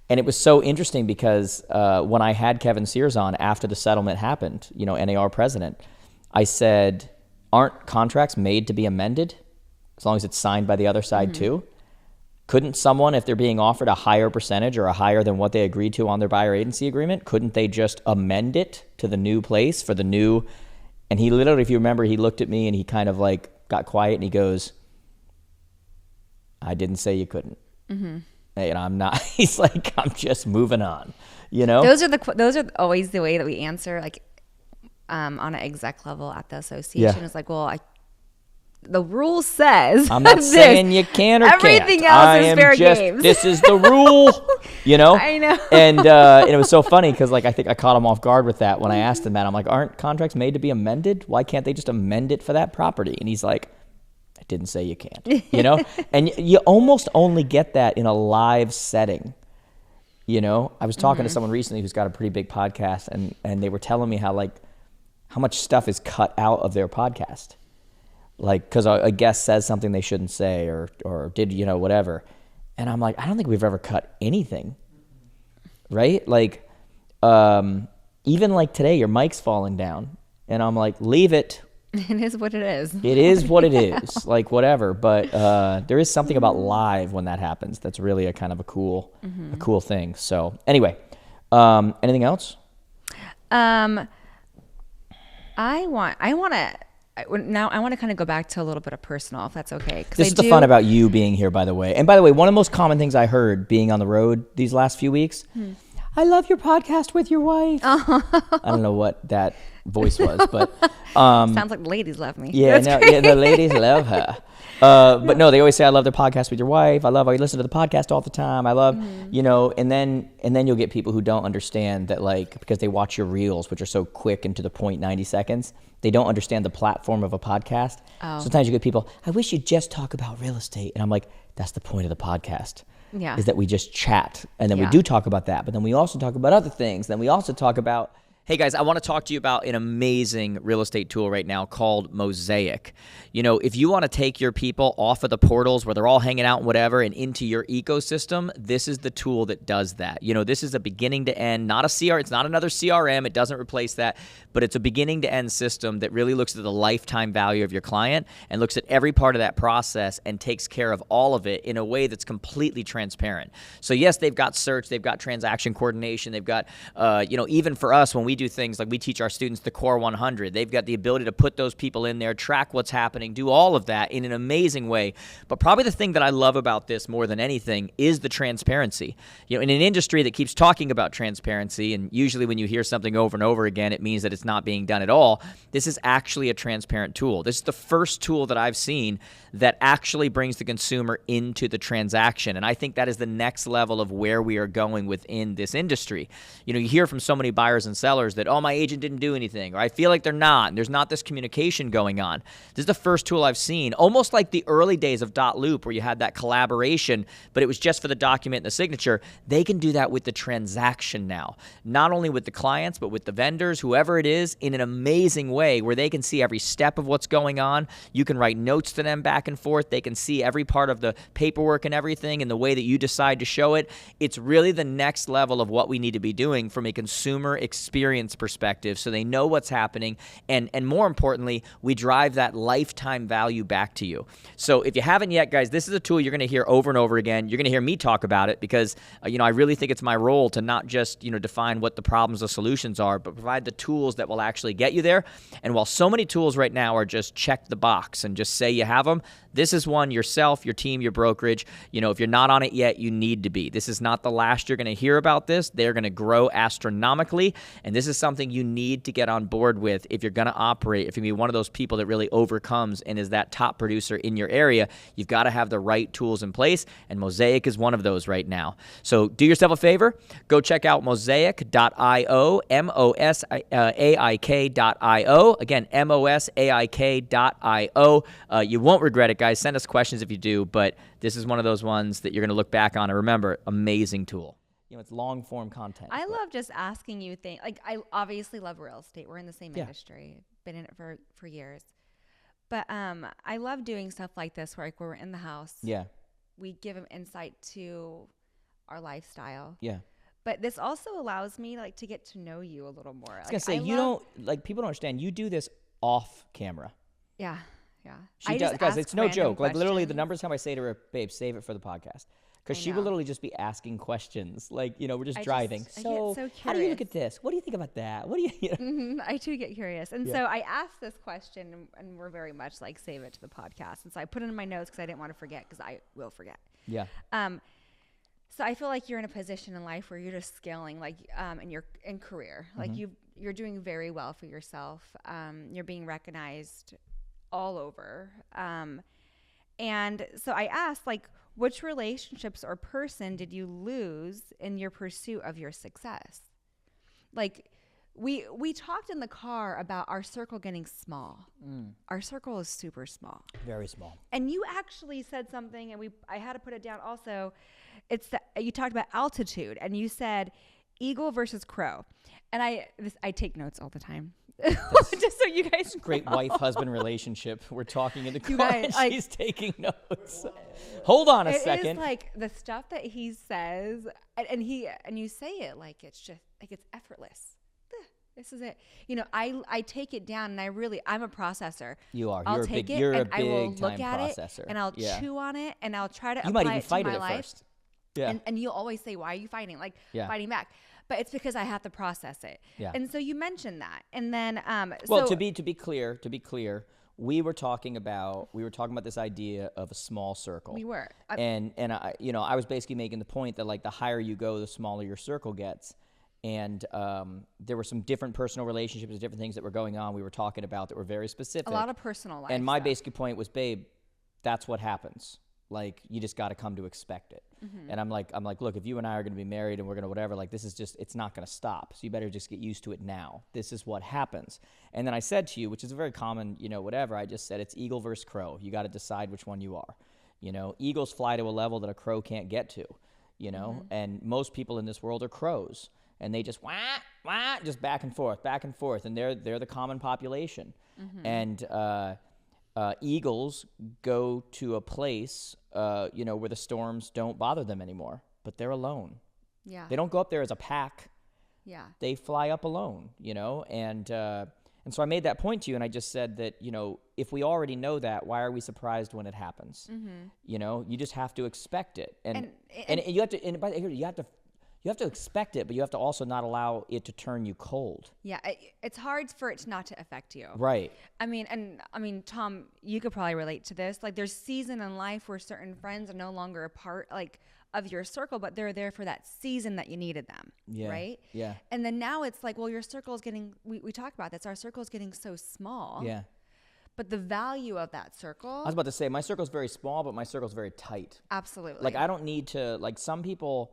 And it was so interesting because when I had Kevin Sears on after the settlement happened, you know, NAR president, I said, aren't contracts made to be amended as long as it's signed by the other side too? Couldn't someone, if they're being offered a higher percentage or a higher than what they agreed to on their buyer agency agreement, couldn't they just amend it to the new place for the new? And he literally, if you remember, he looked at me and he kind of like got quiet and he goes, I didn't say you couldn't. And I'm not, he's like, I'm just moving on, you know? Those are always the way that we answer, like on an exec level at the association. Yeah. It's like, well, the rule says I'm not this. saying you can or Everything can't. else is fair games. This is the rule, you know? I know. And it was so funny because like I think I caught him off guard with that when I asked him that. I'm like, aren't contracts made to be amended? Why can't they just amend it for that property? And he's like, I didn't say you can't, you know? And you almost only get that in a live setting. You know, I was talking to someone recently who's got a pretty big podcast and they were telling me how much stuff is cut out of their podcast. Like, because a guest says something they shouldn't say or did, you know, whatever. And I'm like, I don't think we've ever cut anything. Right? Like, even like today, your mic's falling down. And I'm like, leave it. It is what it is. It is what it is. Like, whatever. But there is something about live when that happens that's really a kind of a cool thing. So, anyway, anything else? I want to now I want to kind of go back to a little bit of personal, if that's okay. This is the fun about you being here, by the way. And by the way, one of the most common things I heard being on the road these last few weeks, I love your podcast with your wife. I don't know what that voice was, but sounds like the ladies love me. Yeah, the ladies love her. But no, they always say, I love the podcast with your wife. I love how you listen to the podcast all the time. I love, and then you'll get people who don't understand that, like, because they watch your reels, which are so quick and to the point, 90 seconds, they don't understand the platform of a podcast. Oh. Sometimes you get people, I wish you'd just talk about real estate. And I'm like, that's the point of the podcast. Yeah. Is that we just chat. And then we do talk about that. But then we also talk about other things. Then we also talk about, hey guys, I want to talk to you about an amazing real estate tool right now called Mosaik. You know, if you want to take your people off of the portals where they're all hanging out and whatever and into your ecosystem, this is the tool that does that. You know, this is a beginning to end, not a CR, it's not another CRM, it doesn't replace that, but it's a beginning to end system that really looks at the lifetime value of your client and looks at every part of that process and takes care of all of it in a way that's completely transparent. So yes, they've got search, they've got transaction coordination, they've got, even for us when we do things like we teach our students the Core 100, they've got the ability to put those people in there, track what's happening, do all of that in an amazing way. But probably the thing that I love about this more than anything is the transparency. You know, in an industry that keeps talking about transparency, and usually when you hear something over and over again, it means that it's not being done at all. This is actually a transparent tool. This is the first tool that I've seen that actually brings the consumer into the transaction. And I think that is the next level of where we are going within this industry. You know, you hear from so many buyers and sellers that, oh, my agent didn't do anything, or I feel like they're not, and there's not this communication going on. This is the first tool I've seen, almost like the early days of .loop where you had that collaboration, but it was just for the document and the signature. They can do that with the transaction now, not only with the clients, but with the vendors, whoever it is, in an amazing way where they can see every step of what's going on. You can write notes to them back and forth. They can see every part of the paperwork and everything and the way that you decide to show it. It's really the next level of what we need to be doing from a consumer experience perspective so they know what's happening. And more importantly, we drive that lifetime value back to you. So if you haven't yet, guys, this is a tool you're going to hear over and over again. You're going to hear me talk about it because, I really think it's my role to not just, define what the problems or solutions are, but provide the tools that will actually get you there. And while so many tools right now are just check the box and just say you have them, this is one yourself, your team, your brokerage. If you're not on it yet, you need to be. This is not the last you're going to hear about this. They're going to grow astronomically, and this is something you need to get on board with if you're going to operate. If you're going to be one of those people that really overcomes and is that top producer in your area, you've got to have the right tools in place, and Mosaik is one of those right now. So do yourself a favor. Go check out mosaik.io, mosaik.io. Again, mosaik.io. You won't regret it, guys. Send us questions if you do, but this is one of those ones that you're going to look back on and remember, amazing tool. It's long form content. I love just asking you things. Like, I obviously love real estate. We're in the same industry. Been in it for years. But I love doing stuff like this where we're in the house. Yeah. We give them insight to our lifestyle. Yeah. But this also allows me to get to know you a little more. I was going to say, people don't understand. You do this off camera. Yeah. Yeah. She does, guys, it's no joke. Questions. Literally the number of time I say to her, babe, save it for the podcast. Because she will literally just be asking questions. We're just driving. So how do you look at this? What do you think about that? What do you Mm-hmm. I too get curious. And so I asked this question, and we're very much save it to the podcast. And so I put it in my notes because I didn't want to forget, because I will forget. Yeah. So I feel like you're in a position in life where you're just scaling, in career. Mm-hmm. You're doing very well for yourself. You're being recognized all over. And so I asked, which relationships or person did you lose in your pursuit of your success? We talked in the car about our circle getting small. Our circle is super small. Very small. And you actually said something, and I had to put it down also. You talked about altitude, and you said eagle versus crow. And I take notes all the time. Just so you guys know. Great wife-husband relationship. We're talking in the car and she's taking notes. Hold on a second. It is the stuff that he says, and you say it it's just it's effortless. This is it. I take it down, and I'm a processor. You are. I'll You're take a big, it, you're and a big I will look time at processor. it, and I'll chew on it, and I'll try to you apply might even it to fight my it life. First. Yeah. And you'll always say, why are you fighting? Fighting back. But it's because I have to process it. Yeah. And so you mentioned that. And then to be clear, we were talking about this idea of a small circle. We were. And I was basically making the point that like the higher you go, the smaller your circle gets. And there were some different personal relationships, different things that were going on. We were talking about that were very specific. A lot of personal life And my stuff. basic point was, babe, that's what happens. Like, you just got to come to expect it. And I'm like, look, if you and I are going to be married and we're going to whatever, like, this is just, it's not going to stop. So you better just get used to it now. This is what happens. And then I said to you, which is a very common, whatever, I just said it's eagle versus crow. You got to decide which one you are. Eagles fly to a level that a crow can't get to, and most people in this world are crows. And they just wah, wah, just back and forth, and they're the common population. And eagles go to a place, where the storms don't bother them anymore, but they're alone. Yeah. They don't go up there as a pack. Yeah. They fly up alone, and so I made that point to you, and I just said that, if we already know that, why are we surprised when it happens? You just have to expect it, and you have to, and by the way, you have to expect it, but you have to also not allow it to turn you cold. Yeah, it's hard for it not to affect you. Right. I mean, Tom, you could probably relate to this. Like, there's season in life where certain friends are no longer a part, like, of your circle, but they're there for that season that you needed them. Yeah. Right? Yeah. And then now it's like, well, your circle is getting, we talk about this, our circle is getting so small. Yeah. But the value of that circle. I was about to say, my circle's very small, but my circle's very tight. Absolutely. Like, I don't need to, like, some people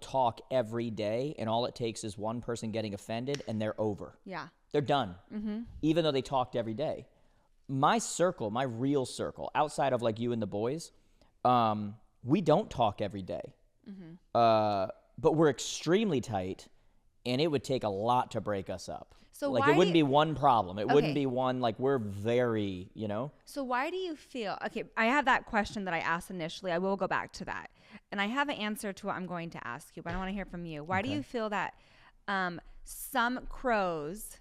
talk every day, and all it takes is one person getting offended, and they're over. Yeah. They're done, even though they talked every day. My circle, my real circle, outside of, like, you and the boys, we don't talk every day. But we're extremely tight, and it would take a lot to break us up. So like, why it wouldn't do be one problem. It Okay. wouldn't be one, like, we're very, So why do you feel, okay, I have that question that I asked initially. I will go back to that. And I have an answer to what I'm going to ask you, but I want to hear from you. Why do you feel that some crows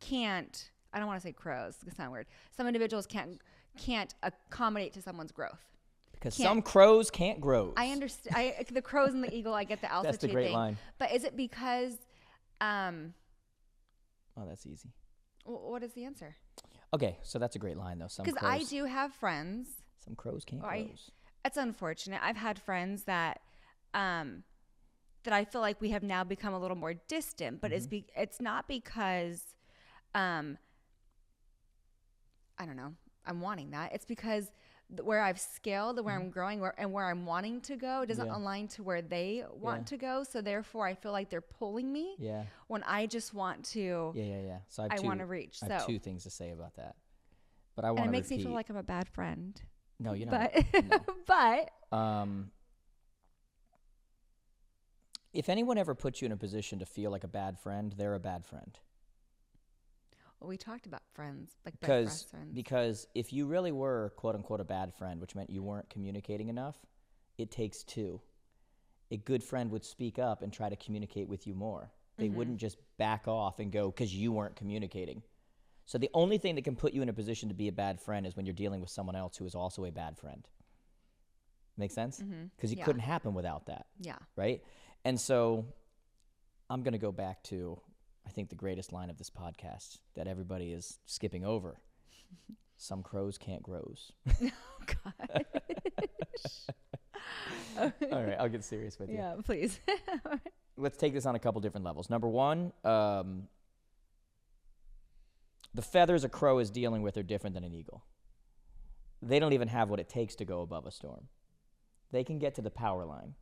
can't, I don't want to say crows, it's not weird. Some individuals can't accommodate to someone's growth? because Can't- some crows can't grow. I understand. The crows and the eagle, I get the altitude That's the great thing. line. But is it because, Oh, that's easy. what is the answer? Okay, so that's a great line, though. Some Because crows, I do have friends. some crows can't I- grow. It's unfortunate. I've had friends that that I feel like we have now become a little more distant, but it's not because I don't know, I'm wanting that. It's because where I've scaled, where I'm growing, where I'm wanting to go doesn't align to where they want to go. So therefore, I feel like they're pulling me. Yeah. When I just want to. Yeah. So I wanna reach, I have so. two things to say about that, but I want to And it makes repeat. me feel like I'm a bad friend. No, you're not. But but If anyone ever puts you in a position to feel like a bad friend, they're a bad friend. we talked about friends, like best friends. Because if you really were, quote unquote, a bad friend, which meant you weren't communicating enough, it takes two. A good friend would speak up and try to communicate with you more. They wouldn't just back off and go because you weren't communicating. So the only thing that can put you in a position to be a bad friend is when you're dealing with someone else who is also a bad friend. Make sense? Because it couldn't happen without that. Yeah. Right? And so I'm going to go back to, I think, the greatest line of this podcast that everybody is skipping over. Some crows can't grows. All right, I'll get serious with you. Yeah, please. Let's take this on a couple different levels. Number one, the feathers a crow is dealing with are different than an eagle. They don't even have what it takes to go above a storm. They can get to the power line.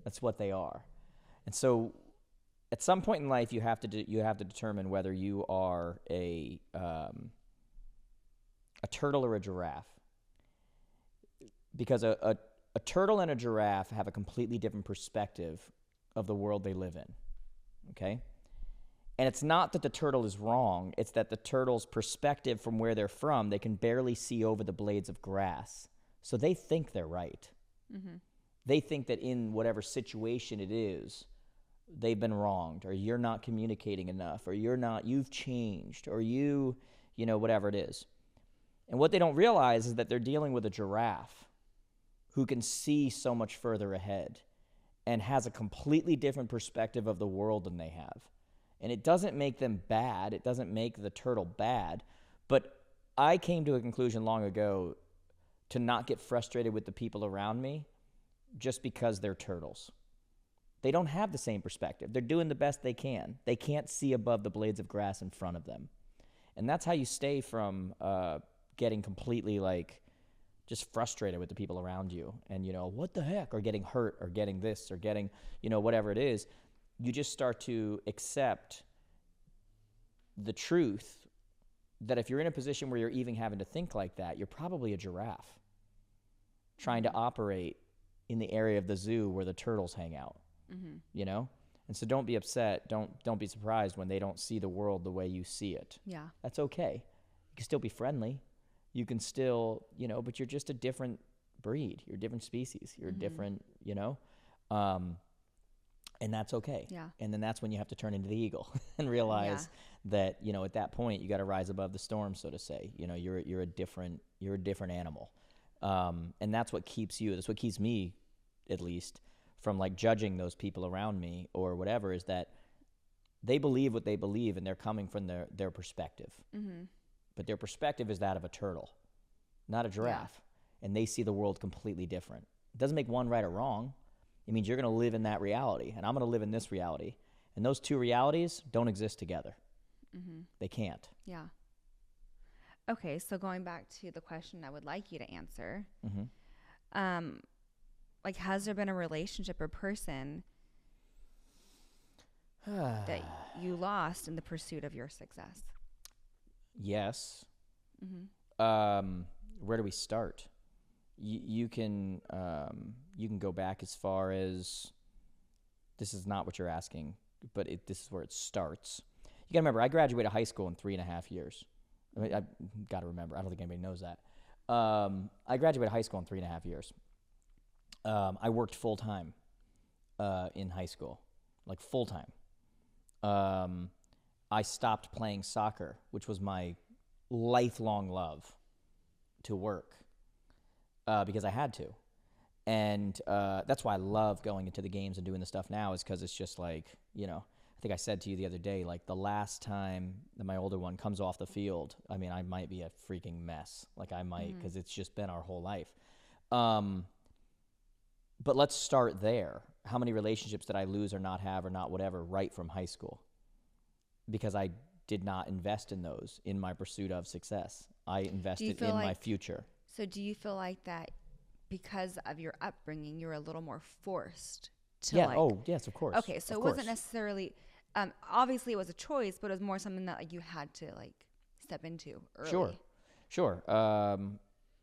That's what they are. And so at some point in life, you have to determine whether you are a turtle or a giraffe. Because a turtle and a giraffe have a completely different perspective of the world they live in. Okay? And it's not that the turtle is wrong. It's that the turtle's perspective from where they're from, they can barely see over the blades of grass. So they think they're right. They think that in whatever situation it is, they've been wronged, or you're not communicating enough, or you've changed, or whatever it is. And what they don't realize is that they're dealing with a giraffe who can see so much further ahead and has a completely different perspective of the world than they have. And it doesn't make them bad. It doesn't make the turtle bad. But I came to a conclusion long ago to not get frustrated with the people around me just because they're turtles. They don't have the same perspective. They're doing the best they can. They can't see above the blades of grass in front of them. And that's how you stay from getting completely like just frustrated with the people around you and, you know, what the heck, or getting hurt or getting this or getting, you know, whatever it is. You just start to accept the truth that if you're in a position where you're even having to think like that, you're probably a giraffe trying to operate in the area of the zoo where the turtles hang out, you know? And so don't be upset. Don't be surprised when they don't see the world the way you see it. Yeah. That's okay. You can still be friendly. You can still, you know, but you're just a different breed. You're a different species. You're a different, you know? And that's okay. Yeah. And then that's when you have to turn into the eagle and realize that, you know, at that point you got to rise above the storm, so to say. You know, you're a different animal. And that's what keeps me, at least, from like judging those people around me or whatever, is that they believe what they believe and they're coming from their perspective. But their perspective is that of a turtle, not a giraffe. And they see the world completely different. It doesn't make one right or wrong. It means you're going to live in that reality, and I'm going to live in this reality. And those two realities don't exist together. They can't. Yeah. Okay, so going back to the question I would like you to answer, like, has there been a relationship or person that you lost in the pursuit of your success? Yes. Where do we start? You can go back as far as, this is not what you're asking, but this is where it starts. You got to remember, I graduated high school in 3.5 years. I mean, I got to remember. I don't think anybody knows that. I graduated high school in 3.5 years. I worked full time in high school, like full time. I stopped playing soccer, which was my lifelong love, to work because I had to. And that's why I love going into the games and doing the stuff now, is because it's just like, you know, I think I said to you the other day, like the last time that my older one comes off the field, I mean, I might be a freaking mess. Like I might, because it's just been our whole life. But let's start there. How many relationships did I lose or not have or not whatever right from high school? Because I did not invest in those in my pursuit of success. I invested in my future. So do you feel like that because of your upbringing, you're a little more forced to yes, of course. Okay, so it wasn't necessarily, obviously it was a choice, but it was more something that like you had to like step into early. Sure. I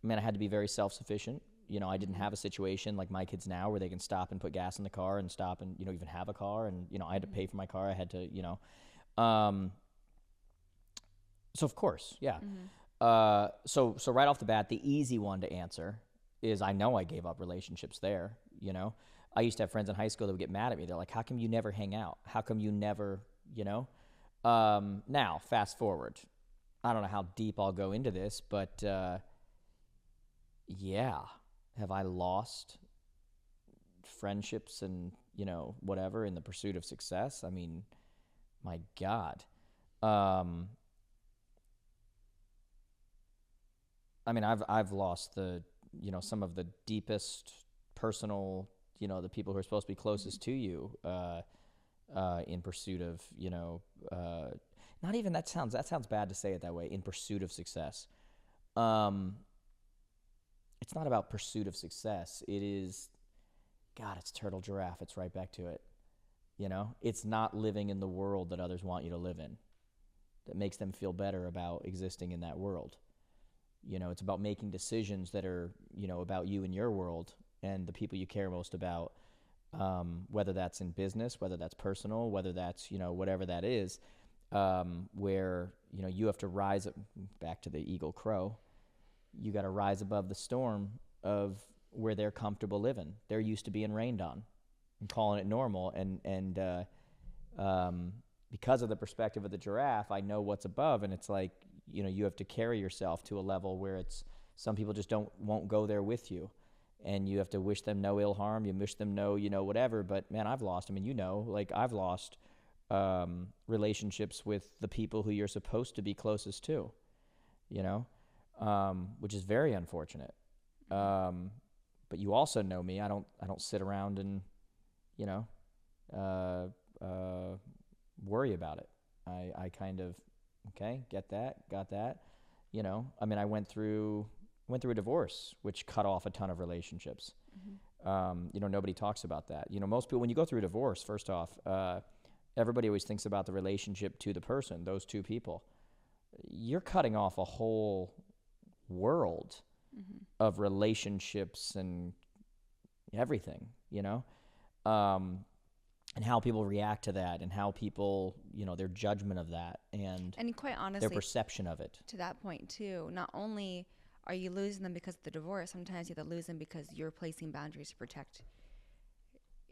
mean, I had to be very self-sufficient. You know, I didn't have a situation like my kids now where they can stop and put gas in the car and stop and, you know, even have a car. And, you know, I had to pay for my car. I had to, you know. So, of course, yeah. So right off the bat, the easy one to answer is I know I gave up relationships there, you know. I used to have friends in high school that would get mad at me. They're like, how come you never hang out? How come you never, you know? Now, fast forward. I don't know how deep I'll go into this, but yeah. Have I lost friendships and, you know, whatever in the pursuit of success? I mean, my God. I mean, I've lost the, you know, some of the deepest personal, you know, the people who are supposed to be closest to you in pursuit of, you know, not even, that sounds bad to say it that way, in pursuit of success. It's not about pursuit of success. It is, God, it's turtle giraffe. It's right back to it. You know, it's not living in the world that others want you to live in that makes them feel better about existing in that world. You know, it's about making decisions that are, you know, about you and your world and the people you care most about, whether that's in business, whether that's personal, whether that's, you know, whatever that is, where, you know, you have to rise up, back to the eagle crow. You got to rise above the storm of where they're comfortable living. They're used to being rained on and calling it normal. And because of the perspective of the giraffe, I know what's above. And it's like, you know, you have to carry yourself to a level where it's, some people just won't go there with you. And you have to wish them no ill harm. You wish them no, you know, whatever. But man, I've lost, I mean, you know, like I've lost relationships with the people who you're supposed to be closest to, you know, which is very unfortunate. But you also know me. I don't sit around and, you know, worry about it. I kind of, okay, get that, got that. You know, I mean, I went through a divorce, which cut off a ton of relationships. You know, nobody talks about that. You know, most people, when you go through a divorce, first off, everybody always thinks about the relationship to the person, those two people. You're cutting off a whole world of relationships and everything, you know, and how people react to that, and how people, you know, their judgment of that, and quite honestly, their perception of it. To that point too, not only are you losing them because of the divorce, sometimes you have to lose them because you're placing boundaries to protect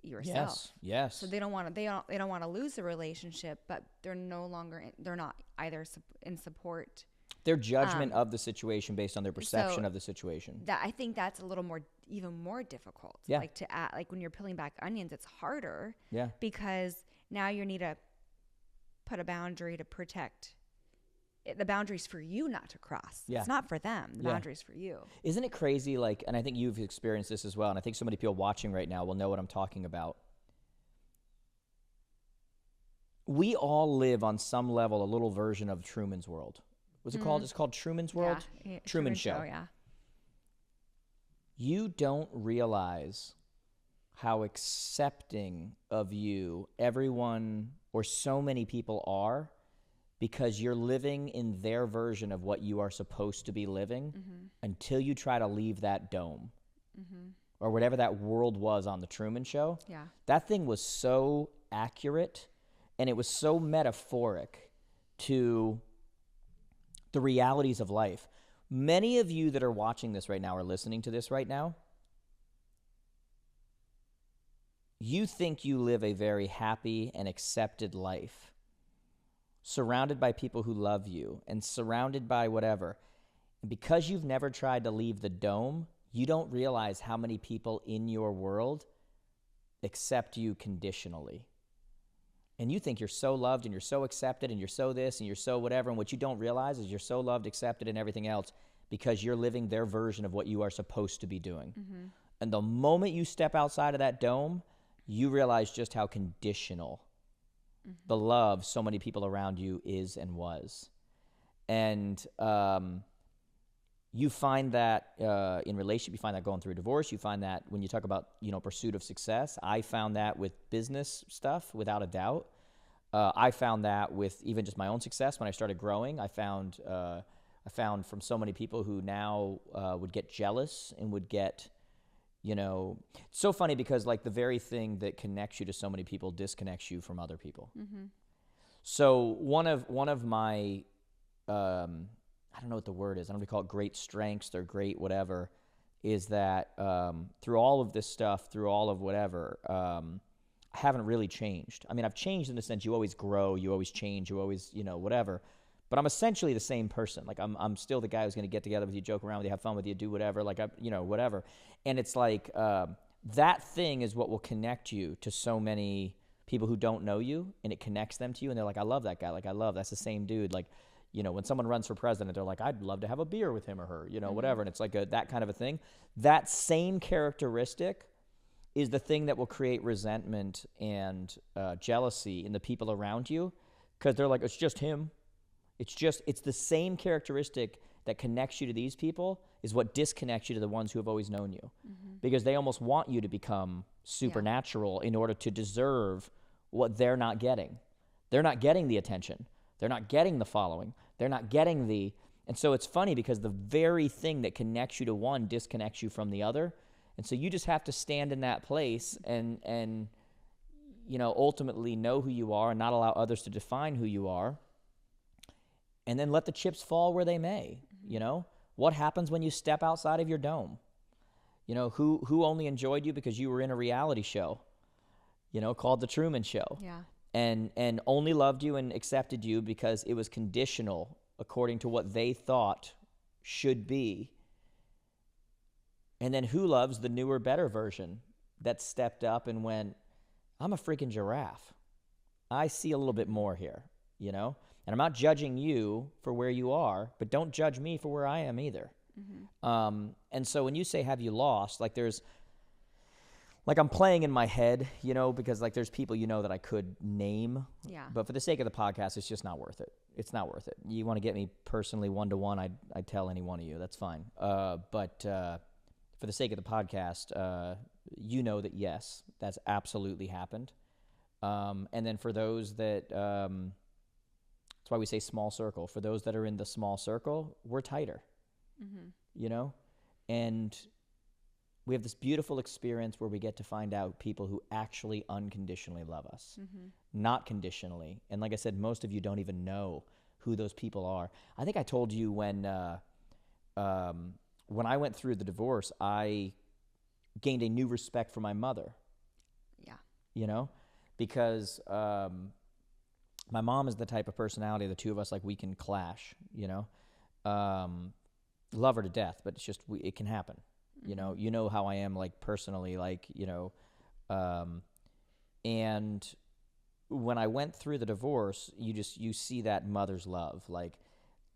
yourself. Yes. So they don't want to lose the relationship, but they're not either in support. Their judgment of the situation based on their perception of the situation. That, I think that's a little even more difficult. Yeah. Like to add, like when you're peeling back onions, it's harder. Yeah. Because now you need to put a boundary to protect. The boundary's for you not to cross. Yeah. It's not for them. The boundary's for you. Isn't it crazy? Like, and I think you've experienced this as well, and I think so many people watching right now will know what I'm talking about. We all live on some level a little version of Truman's World. What's it called? It's called Truman's World? Yeah. Truman Show. Yeah. You don't realize how accepting of you everyone or so many people are, because you're living in their version of what you are supposed to be living until you try to leave that dome or whatever that world was on the Truman Show. Yeah. That thing was so accurate, and it was so metaphoric to the realities of life. Many of you that are watching this right now or listening to this right now, you think you live a very happy and accepted life, surrounded by people who love you and surrounded by whatever. And because you've never tried to leave the dome, you don't realize how many people in your world accept you conditionally. And you think you're so loved and you're so accepted and you're so this and you're so whatever. And what you don't realize is you're so loved, accepted, and everything else because you're living their version of what you are supposed to be doing. And the moment you step outside of that dome, you realize just how conditional the love so many people around you is and was. And you find that in relationship, you find that going through a divorce, you find that when you talk about, you know, pursuit of success. I found that with business stuff, without a doubt. I found that with even just my own success when I started growing. I found from so many people who now would get jealous and would get, you know, it's so funny because like the very thing that connects you to so many people disconnects you from other people. So one of my I don't know what the word is. I don't know if we call it great strengths or great whatever, is that through all of this stuff, through all of whatever, I haven't really changed. I mean, I've changed in the sense you always grow, you always change, you always, you know, whatever. But I'm essentially the same person. Like I'm still the guy who's going to get together with you, joke around with you, have fun with you, do whatever, like you know, whatever. And it's like that thing is what will connect you to so many people who don't know you, and it connects them to you, and they're like, I love that guy. Like that's the same dude. Like, you know, when someone runs for president, they're like, I'd love to have a beer with him or her, you know, whatever. And it's like that kind of a thing. That same characteristic is the thing that will create resentment and jealousy in the people around you, because they're like, it's just him. It's the same characteristic that connects you to these people is what disconnects you to the ones who have always known you, because they almost want you to become supernatural in order to deserve what they're not getting. They're not getting the attention. They're not getting the following. They're not getting and so it's funny because the very thing that connects you to one disconnects you from the other. And so you just have to stand in that place and you know, ultimately know who you are and not allow others to define who you are. And then let the chips fall where they may. You know, what happens when you step outside of your dome? You know, who only enjoyed you because you were in a reality show, you know, called The Truman Show. Yeah. And only loved you and accepted you because it was conditional according to what they thought should be. And then who loves the newer, better version that stepped up and went, I'm a freaking giraffe. I see a little bit more here, you know? And I'm not judging you for where you are, but don't judge me for where I am either. And so when you say, have you lost, like there's, like I'm playing in my head, you know, because like there's people, you know, that I could name. Yeah. But for the sake of the podcast, it's just not worth it. It's not worth it. You want to get me personally one-to-one, I'd tell any one of you. That's fine. But for the sake of the podcast, you know that, yes, that's absolutely happened. And then for those that, that's why we say small circle. For those that are in the small circle, we're tighter, you know? And we have this beautiful experience where we get to find out people who actually unconditionally love us, not conditionally. And like I said, most of you don't even know who those people are. I think I told you when I went through the divorce, I gained a new respect for my mother. Yeah. You know, because my mom is the type of personality, the two of us, like we can clash, you know, love her to death, but it's just, it can happen. You know how I am, like personally, like, you know, and when I went through the divorce, you see that mother's love, like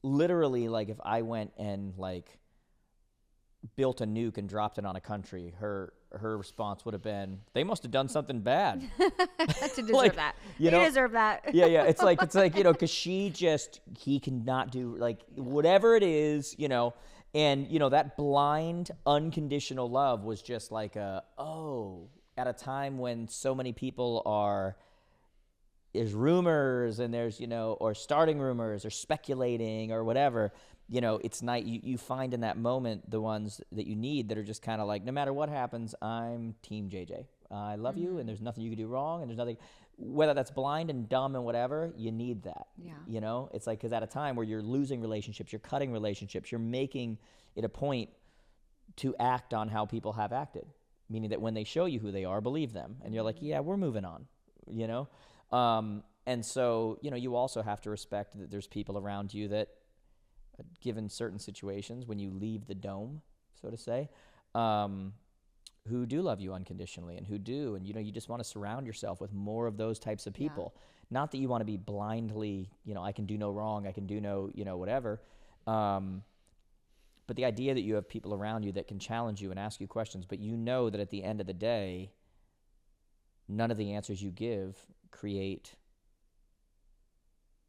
literally, like if I went and like built a nuke and dropped it on a country, her response would have been, they must have done something bad to deserve like, that. You They know, deserve that. yeah. It's like, you know, cause he cannot do like whatever it is, you know, and you know, that blind unconditional love was just like at a time when so many people there's rumors and there's, you know, or starting rumors or speculating or whatever, you know, it's night. You find in that moment the ones that you need that are just kind of like, no matter what happens, I'm team JJ. I love you and there's nothing you can do wrong and there's nothing, whether that's blind and dumb and whatever, you need that. Yeah. You know, it's like, cause at a time where you're losing relationships, you're cutting relationships, you're making it a point to act on how people have acted, meaning that when they show you who they are, believe them. And you're like, yeah, we're moving on, you know? And so, you know, you also have to respect that there's people around you that, given certain situations, when you leave the dome, so to say, who do love you unconditionally and who do. And, you know, you just want to surround yourself with more of those types of people. Yeah. Not that you want to be blindly, you know, I can do no wrong, I can do no, you know, whatever. But the idea that you have people around you that can challenge you and ask you questions, but you know that at the end of the day, none of the answers you give create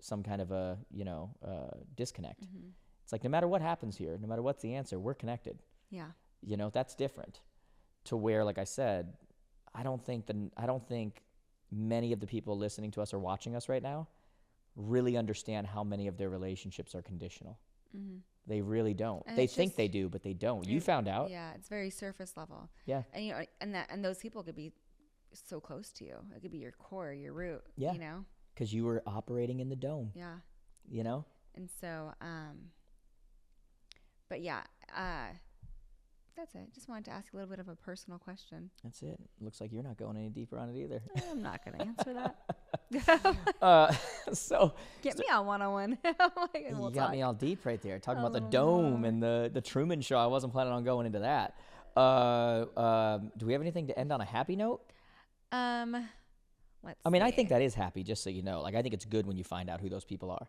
some kind of a, you know, disconnect. It's like, no matter what happens here, no matter what's the answer, we're connected. Yeah. You know, that's different to where, like I said, I don't think many of the people listening to us or watching us right now really understand how many of their relationships are conditional. They really don't. And they think they do, but they don't. You found out. Yeah. It's very surface level. Yeah. And, you know, and those people could be so close to you. It could be your core, your root, Yeah. you know? Because you were operating in the dome. Yeah. You know? And so, but yeah, that's it. Just wanted to ask a little bit of a personal question. That's it. Looks like you're not going any deeper on it either. I'm not going to answer that. So get me on one-on-one. You got me all deep right there, talking about the dome and the Truman Show. I wasn't planning on going into that. Do we have anything to end on a happy note? Let's I mean, see. I think that is happy, just so you know. Like, I think it's good when you find out who those people are.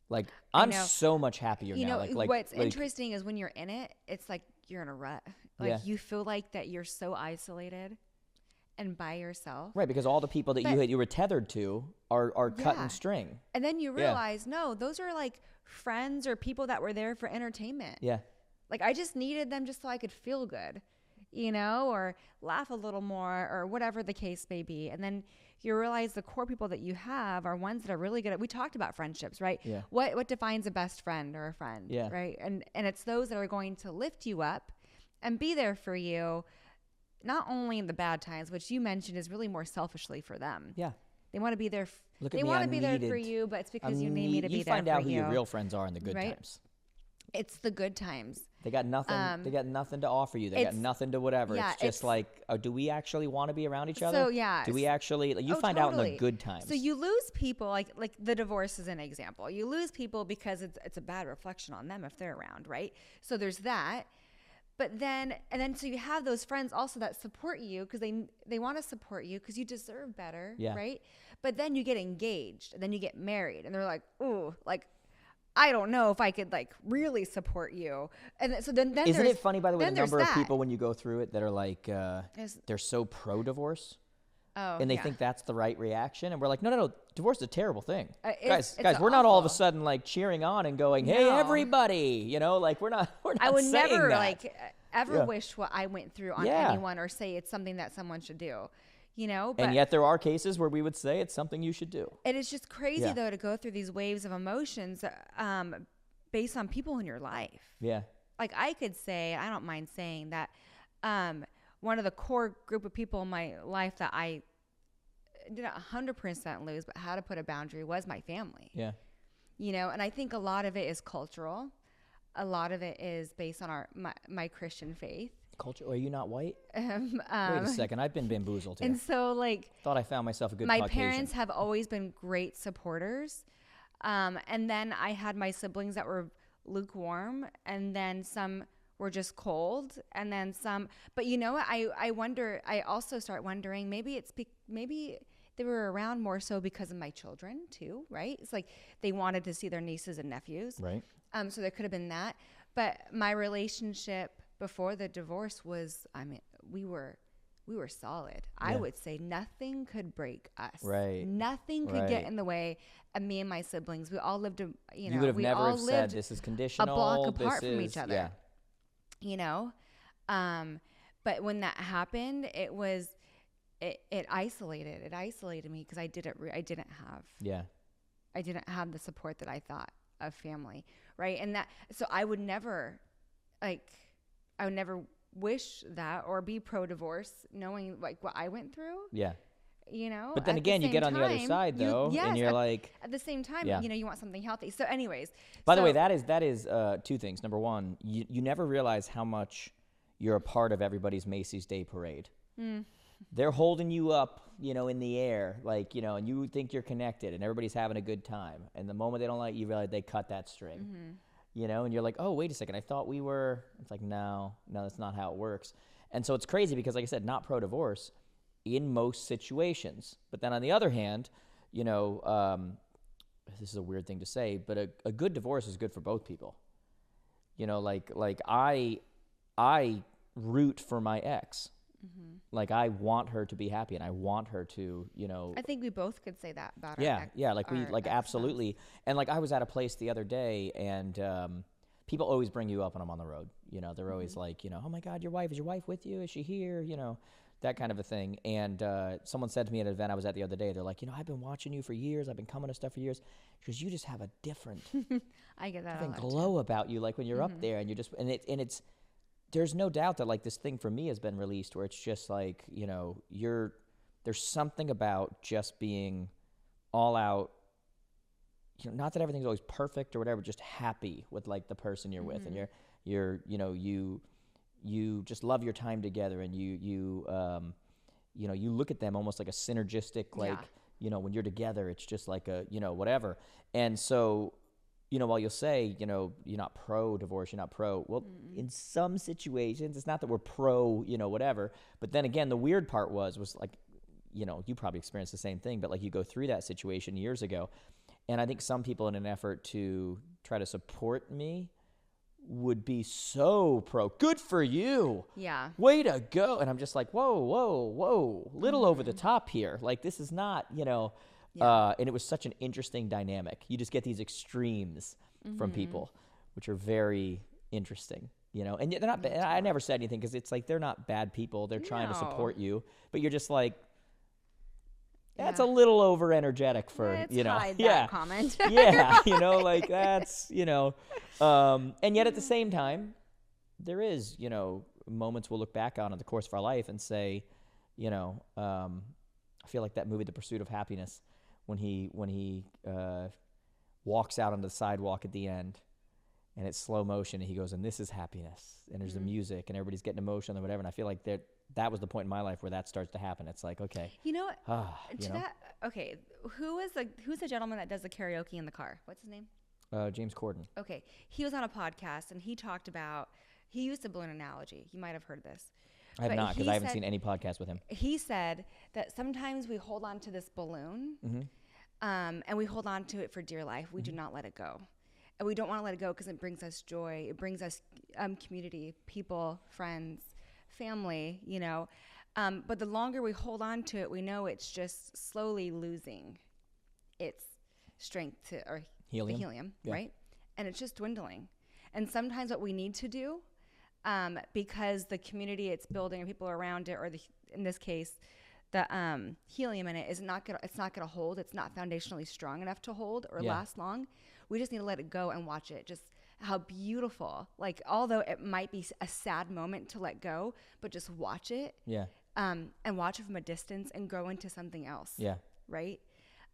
Like, I'm so much happier you now. know, what's interesting is when you're in it, it's like you're in a rut. Like, you feel like that you're so isolated and by yourself. Right, because all the people that you were tethered to are cutting string. And then you realize, no, those are like friends or people that were there for entertainment. Yeah. Like, I just needed them just so I could feel good, you know, or laugh a little more or whatever the case may be. And then you realize the core people that you have are ones that are really good at, we talked about friendships, right? Yeah. What defines a best friend or a friend, right? And it's those that are going to lift you up and be there for you, not only in the bad times, which you mentioned is really more selfishly for them. Yeah. They want to be there. They want to be there for you, but it's because you need me to be there for you. You find out who your real friends are in the good times. It's the good times. They got nothing. They got nothing to offer you. They got nothing to whatever. Yeah, it's just like, do we actually want to be around each other? So yeah, do we actually? You find out in the good times. So you lose people, like the divorce is an example. You lose people because it's a bad reflection on them if they're around, right? So there's that. But then so you have those friends also that support you because they want to support you because you deserve better, right? But then you get engaged and then you get married and they're like, ooh, like, I don't know if I could like really support you. And so then isn't it funny, by the way, the number of people when you go through it that are like, they're so pro-divorce. Oh, and they think that's the right reaction. And we're like, no, divorce is a terrible thing. It's guys, we're not all of a awful. sudden like cheering on and going, hey, everybody, you know, like we're not I would saying never that. like ever wish what I went through on anyone or say it's something that someone should do, you know? But and yet there are cases where we would say it's something you should do. It is just crazy though to go through these waves of emotions based on people in your life. Yeah. Like I could say, I don't mind saying that one of the core group of people in my life that I didn't 100% lose, but how to put a boundary was my family. Yeah. You know, and I think a lot of it is cultural. A lot of it is based on my Christian faith. Culture? Are you not white? Wait a second. I've been bamboozled here. And so like, thought I found myself a good my Caucasian. parents have always been great supporters. And then I had my siblings that were lukewarm, and then some were just cold, and then some, but you know what, I wonder, I also start wondering, maybe they were around more so because of my children too, right? It's like they wanted to see their nieces and nephews. Right. So there could have been that, but my relationship before the divorce was, I mean, we were solid. I would say nothing could break us. Right. Nothing could get in the way of me and my siblings. We all lived, you know, you would have we never all have said lived this is conditional. a block apart from each other. Yeah. You know, but when that happened, it isolated. It isolated me because I didn't have the support that I thought of family, right? And that, so I would never wish that or be pro-divorce, knowing like what I went through. Yeah. You know, but then again, you get on the other side though, and you're like, at the same time, you know, you want something healthy. So anyways, by the way, that is two things. Number one, you never realize how much you're a part of everybody's Macy's Day Parade. They're holding you up, you know, in the air, like, you know, and you think you're connected and everybody's having a good time. And the moment they don't like you, realize they cut that string, you know, and you're like, oh, wait a second. I thought we were, it's like, no, that's not how it works. And so it's crazy because, like I said, not pro-divorce in most situations. But then on the other hand, you know, this is a weird thing to say, but a good divorce is good for both people. You know, like I root for my ex. Like I want her to be happy and I want her to, you know. I think we both could say that about our ex. Yeah, like we, like absolutely. And like I was at a place the other day and people always bring you up when I'm on the road. You know, they're always like, you know, oh my God, is your wife with you? Is she here? You know, that kind of a thing. And someone said to me at an event I was at the other day, they're like, you know, I've been watching you for years. I've been coming to stuff for years. Because you just have a different I get that a lot glow about you. Like when you're up there and you're just, and it's, there's no doubt that like this thing for me has been released where it's just like, you know, there's something about just being all out, you know, not that everything's always perfect or whatever, just happy with like the person you're with, and you're, you know, you just love your time together, and you know, you look at them almost like a synergistic, like, you know, when you're together, it's just like a, you know, whatever. And so, you know, while you'll say, you know, you're not pro-divorce, you're not pro. Well, in some situations, it's not that we're pro, you know, whatever. But then again, the weird part was like, you know, you probably experienced the same thing, but like you go through that situation years ago. And I think some people in an effort to try to support me would be so pro. Good for you. Yeah. Way to go. And I'm just like, whoa. Little over the top here. Like this is not, you know. Yeah. And it was such an interesting dynamic. You just get these extremes from people, which are very interesting, you know. And they're not. I never said anything because it's like they're not bad people. They're trying to support you, but you're just like, that's a little over energetic for you know. That comment. You know, like that's you know. And yet at the same time, there is you know moments we'll look back on in the course of our life and say, you know, I feel like that movie, The Pursuit of Happiness. When he walks out onto the sidewalk at the end, and it's slow motion, and he goes, and this is happiness, and there's the music, and everybody's getting emotional and whatever. And I feel like that was the point in my life where that starts to happen. It's like, okay, you know what? Okay, who's the gentleman that does the karaoke in the car? What's his name? James Corden. Okay, he was on a podcast and he talked about he used a balloon analogy. You might have heard this. I have But not, because he I haven't said- seen any podcast with him. He said that sometimes we hold on to this balloon and we hold on to it for dear life. We do not let it go. And we don't want to let it go because it brings us joy. It brings us community, people, friends, family, you know. But the longer we hold on to it, we know it's just slowly losing its strength to, or Helium. the helium, Yeah. right? And it's just dwindling. And sometimes what we need to do, because the community it's building and people around it, or in this case, the helium in it is not gonna, it's not gonna hold. It's not foundationally strong enough to hold or last long. We just need to let it go and watch it. Just how beautiful. Like, although it might be a sad moment to let go, but just watch it. Yeah. And watch it from a distance and grow into something else. Yeah. Right.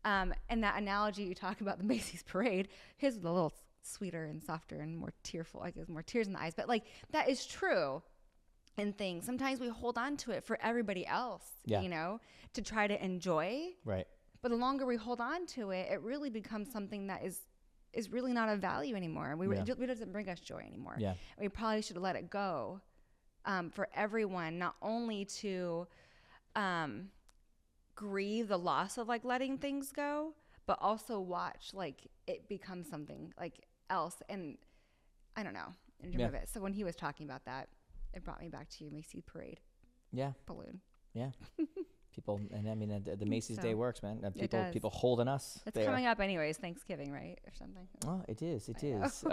And that analogy you talk about, the Macy's parade, his was a little sweeter and softer and more tearful. I guess more tears in the eyes, but like that is true. In things, sometimes we hold on to it for everybody else, you know, to try to enjoy. Right. But the longer we hold on to it, it really becomes something that is really not of value anymore. It doesn't bring us joy anymore. Yeah. We probably should let it go for everyone, not only to grieve the loss of like letting things go, but also watch like it become something like else. And I don't know, in terms of it. So when he was talking about that, it brought me back to your Macy's parade. Yeah. Balloon. Yeah. People, and I mean, the Macy's So, Day works, man. it does. People holding us. It's there. coming up anyways, Thanksgiving, right? Or something. Oh, it is. It is.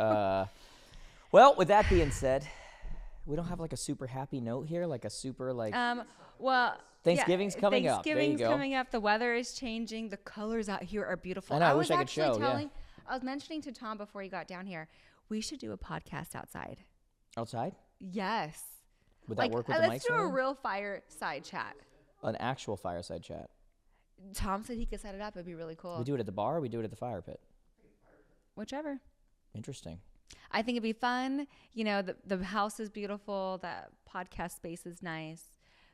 Well, with that being said, we don't have like a super happy note here, like a super like. Well, Thanksgiving's coming up. There you Thanksgiving's go. coming up. The weather is changing. The colors out here are beautiful. I know, I was wish I could actually show, yeah. I was mentioning to Tom before he got down here, we should do a podcast outside. Outside? Yes. Would that work with the mics? Let's do a on? real fireside chat. An actual fireside chat. Tom said he could set it up. It'd be really cool. We do it at the bar. Or we do it at the fire pit. Whichever. Interesting. I think it'd be fun. You know, the house is beautiful. The podcast space is nice.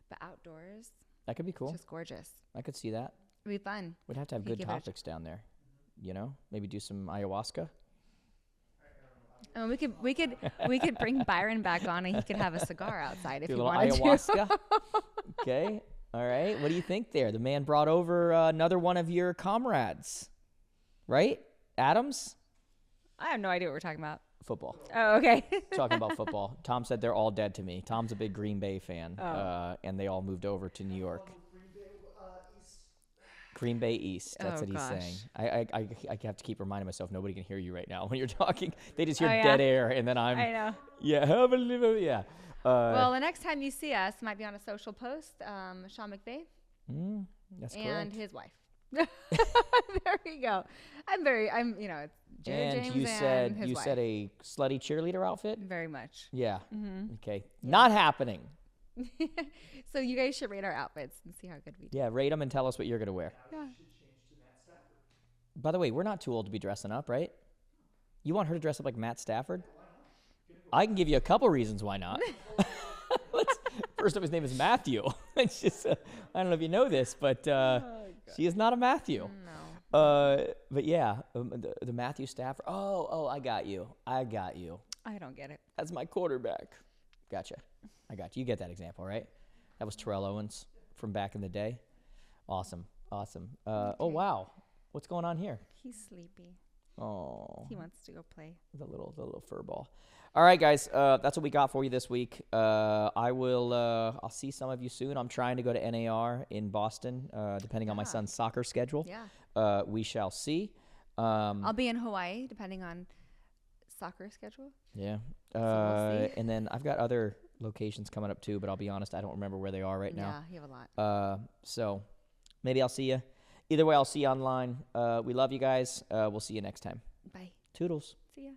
But outdoors, That could be cool. it's just gorgeous. I could see that. It'd be fun. We'd have to have We could good give it a- topics down there. You know, maybe do some ayahuasca. I mean, we could bring Byron back on and he could have a cigar outside if Do a he little wanted to. ayahuasca. Okay. All right. What do you think there? The man brought over another one of your comrades, right? Adams? I have no idea what we're talking about. Football. Oh, okay. Talking about football. Tom said they're all dead to me. Tom's a big Green Bay fan, and they all moved over to New York. Green Bay East. That's Oh, what he's gosh. saying. I have to keep reminding myself nobody can hear you right now when you're talking. They just hear Oh, yeah. dead air, and then I'm. I know. Yeah. Yeah. Well, the next time you see us might be on a social post. Sean McVay That's and correct. his wife. There we go. I'm, you know, it's Jared And James you and said his wife. a slutty cheerleader outfit. Very much. Yeah. Mm-hmm. Okay. Not happening. So you guys should rate our outfits and see how good we do. Yeah. Rate them and tell us what you're gonna wear. Yeah. By the way, we're not too old to be dressing up, right? You want her to dress up like Matt Stafford? I can give you a couple reasons why not. First of his name is Matthew. It's just I don't know if you know this, but she is not a Matthew. No. But yeah, the Matthew Stafford. Oh, I got you. I don't get it. That's my quarterback. Gotcha. I got you. You get that example, right? That was Terrell Owens from back in the day. Awesome. Oh wow, what's going on here? He's sleepy. Oh, He wants to go play. the little fur ball. All right, guys, that's what we got for you this week. I'll see some of you soon. I'm trying to go to NAR in Boston, depending on my son's soccer schedule. Yeah. We shall see. I'll be in Hawaii depending on soccer schedule. Yeah. we'll see. And then I've got other locations coming up too, but I'll be honest, I don't remember where they are right now. Yeah, you have a lot. So maybe I'll see you. Either way, I'll see you online. We love you guys. We'll see you next time. Bye. Toodles. See ya.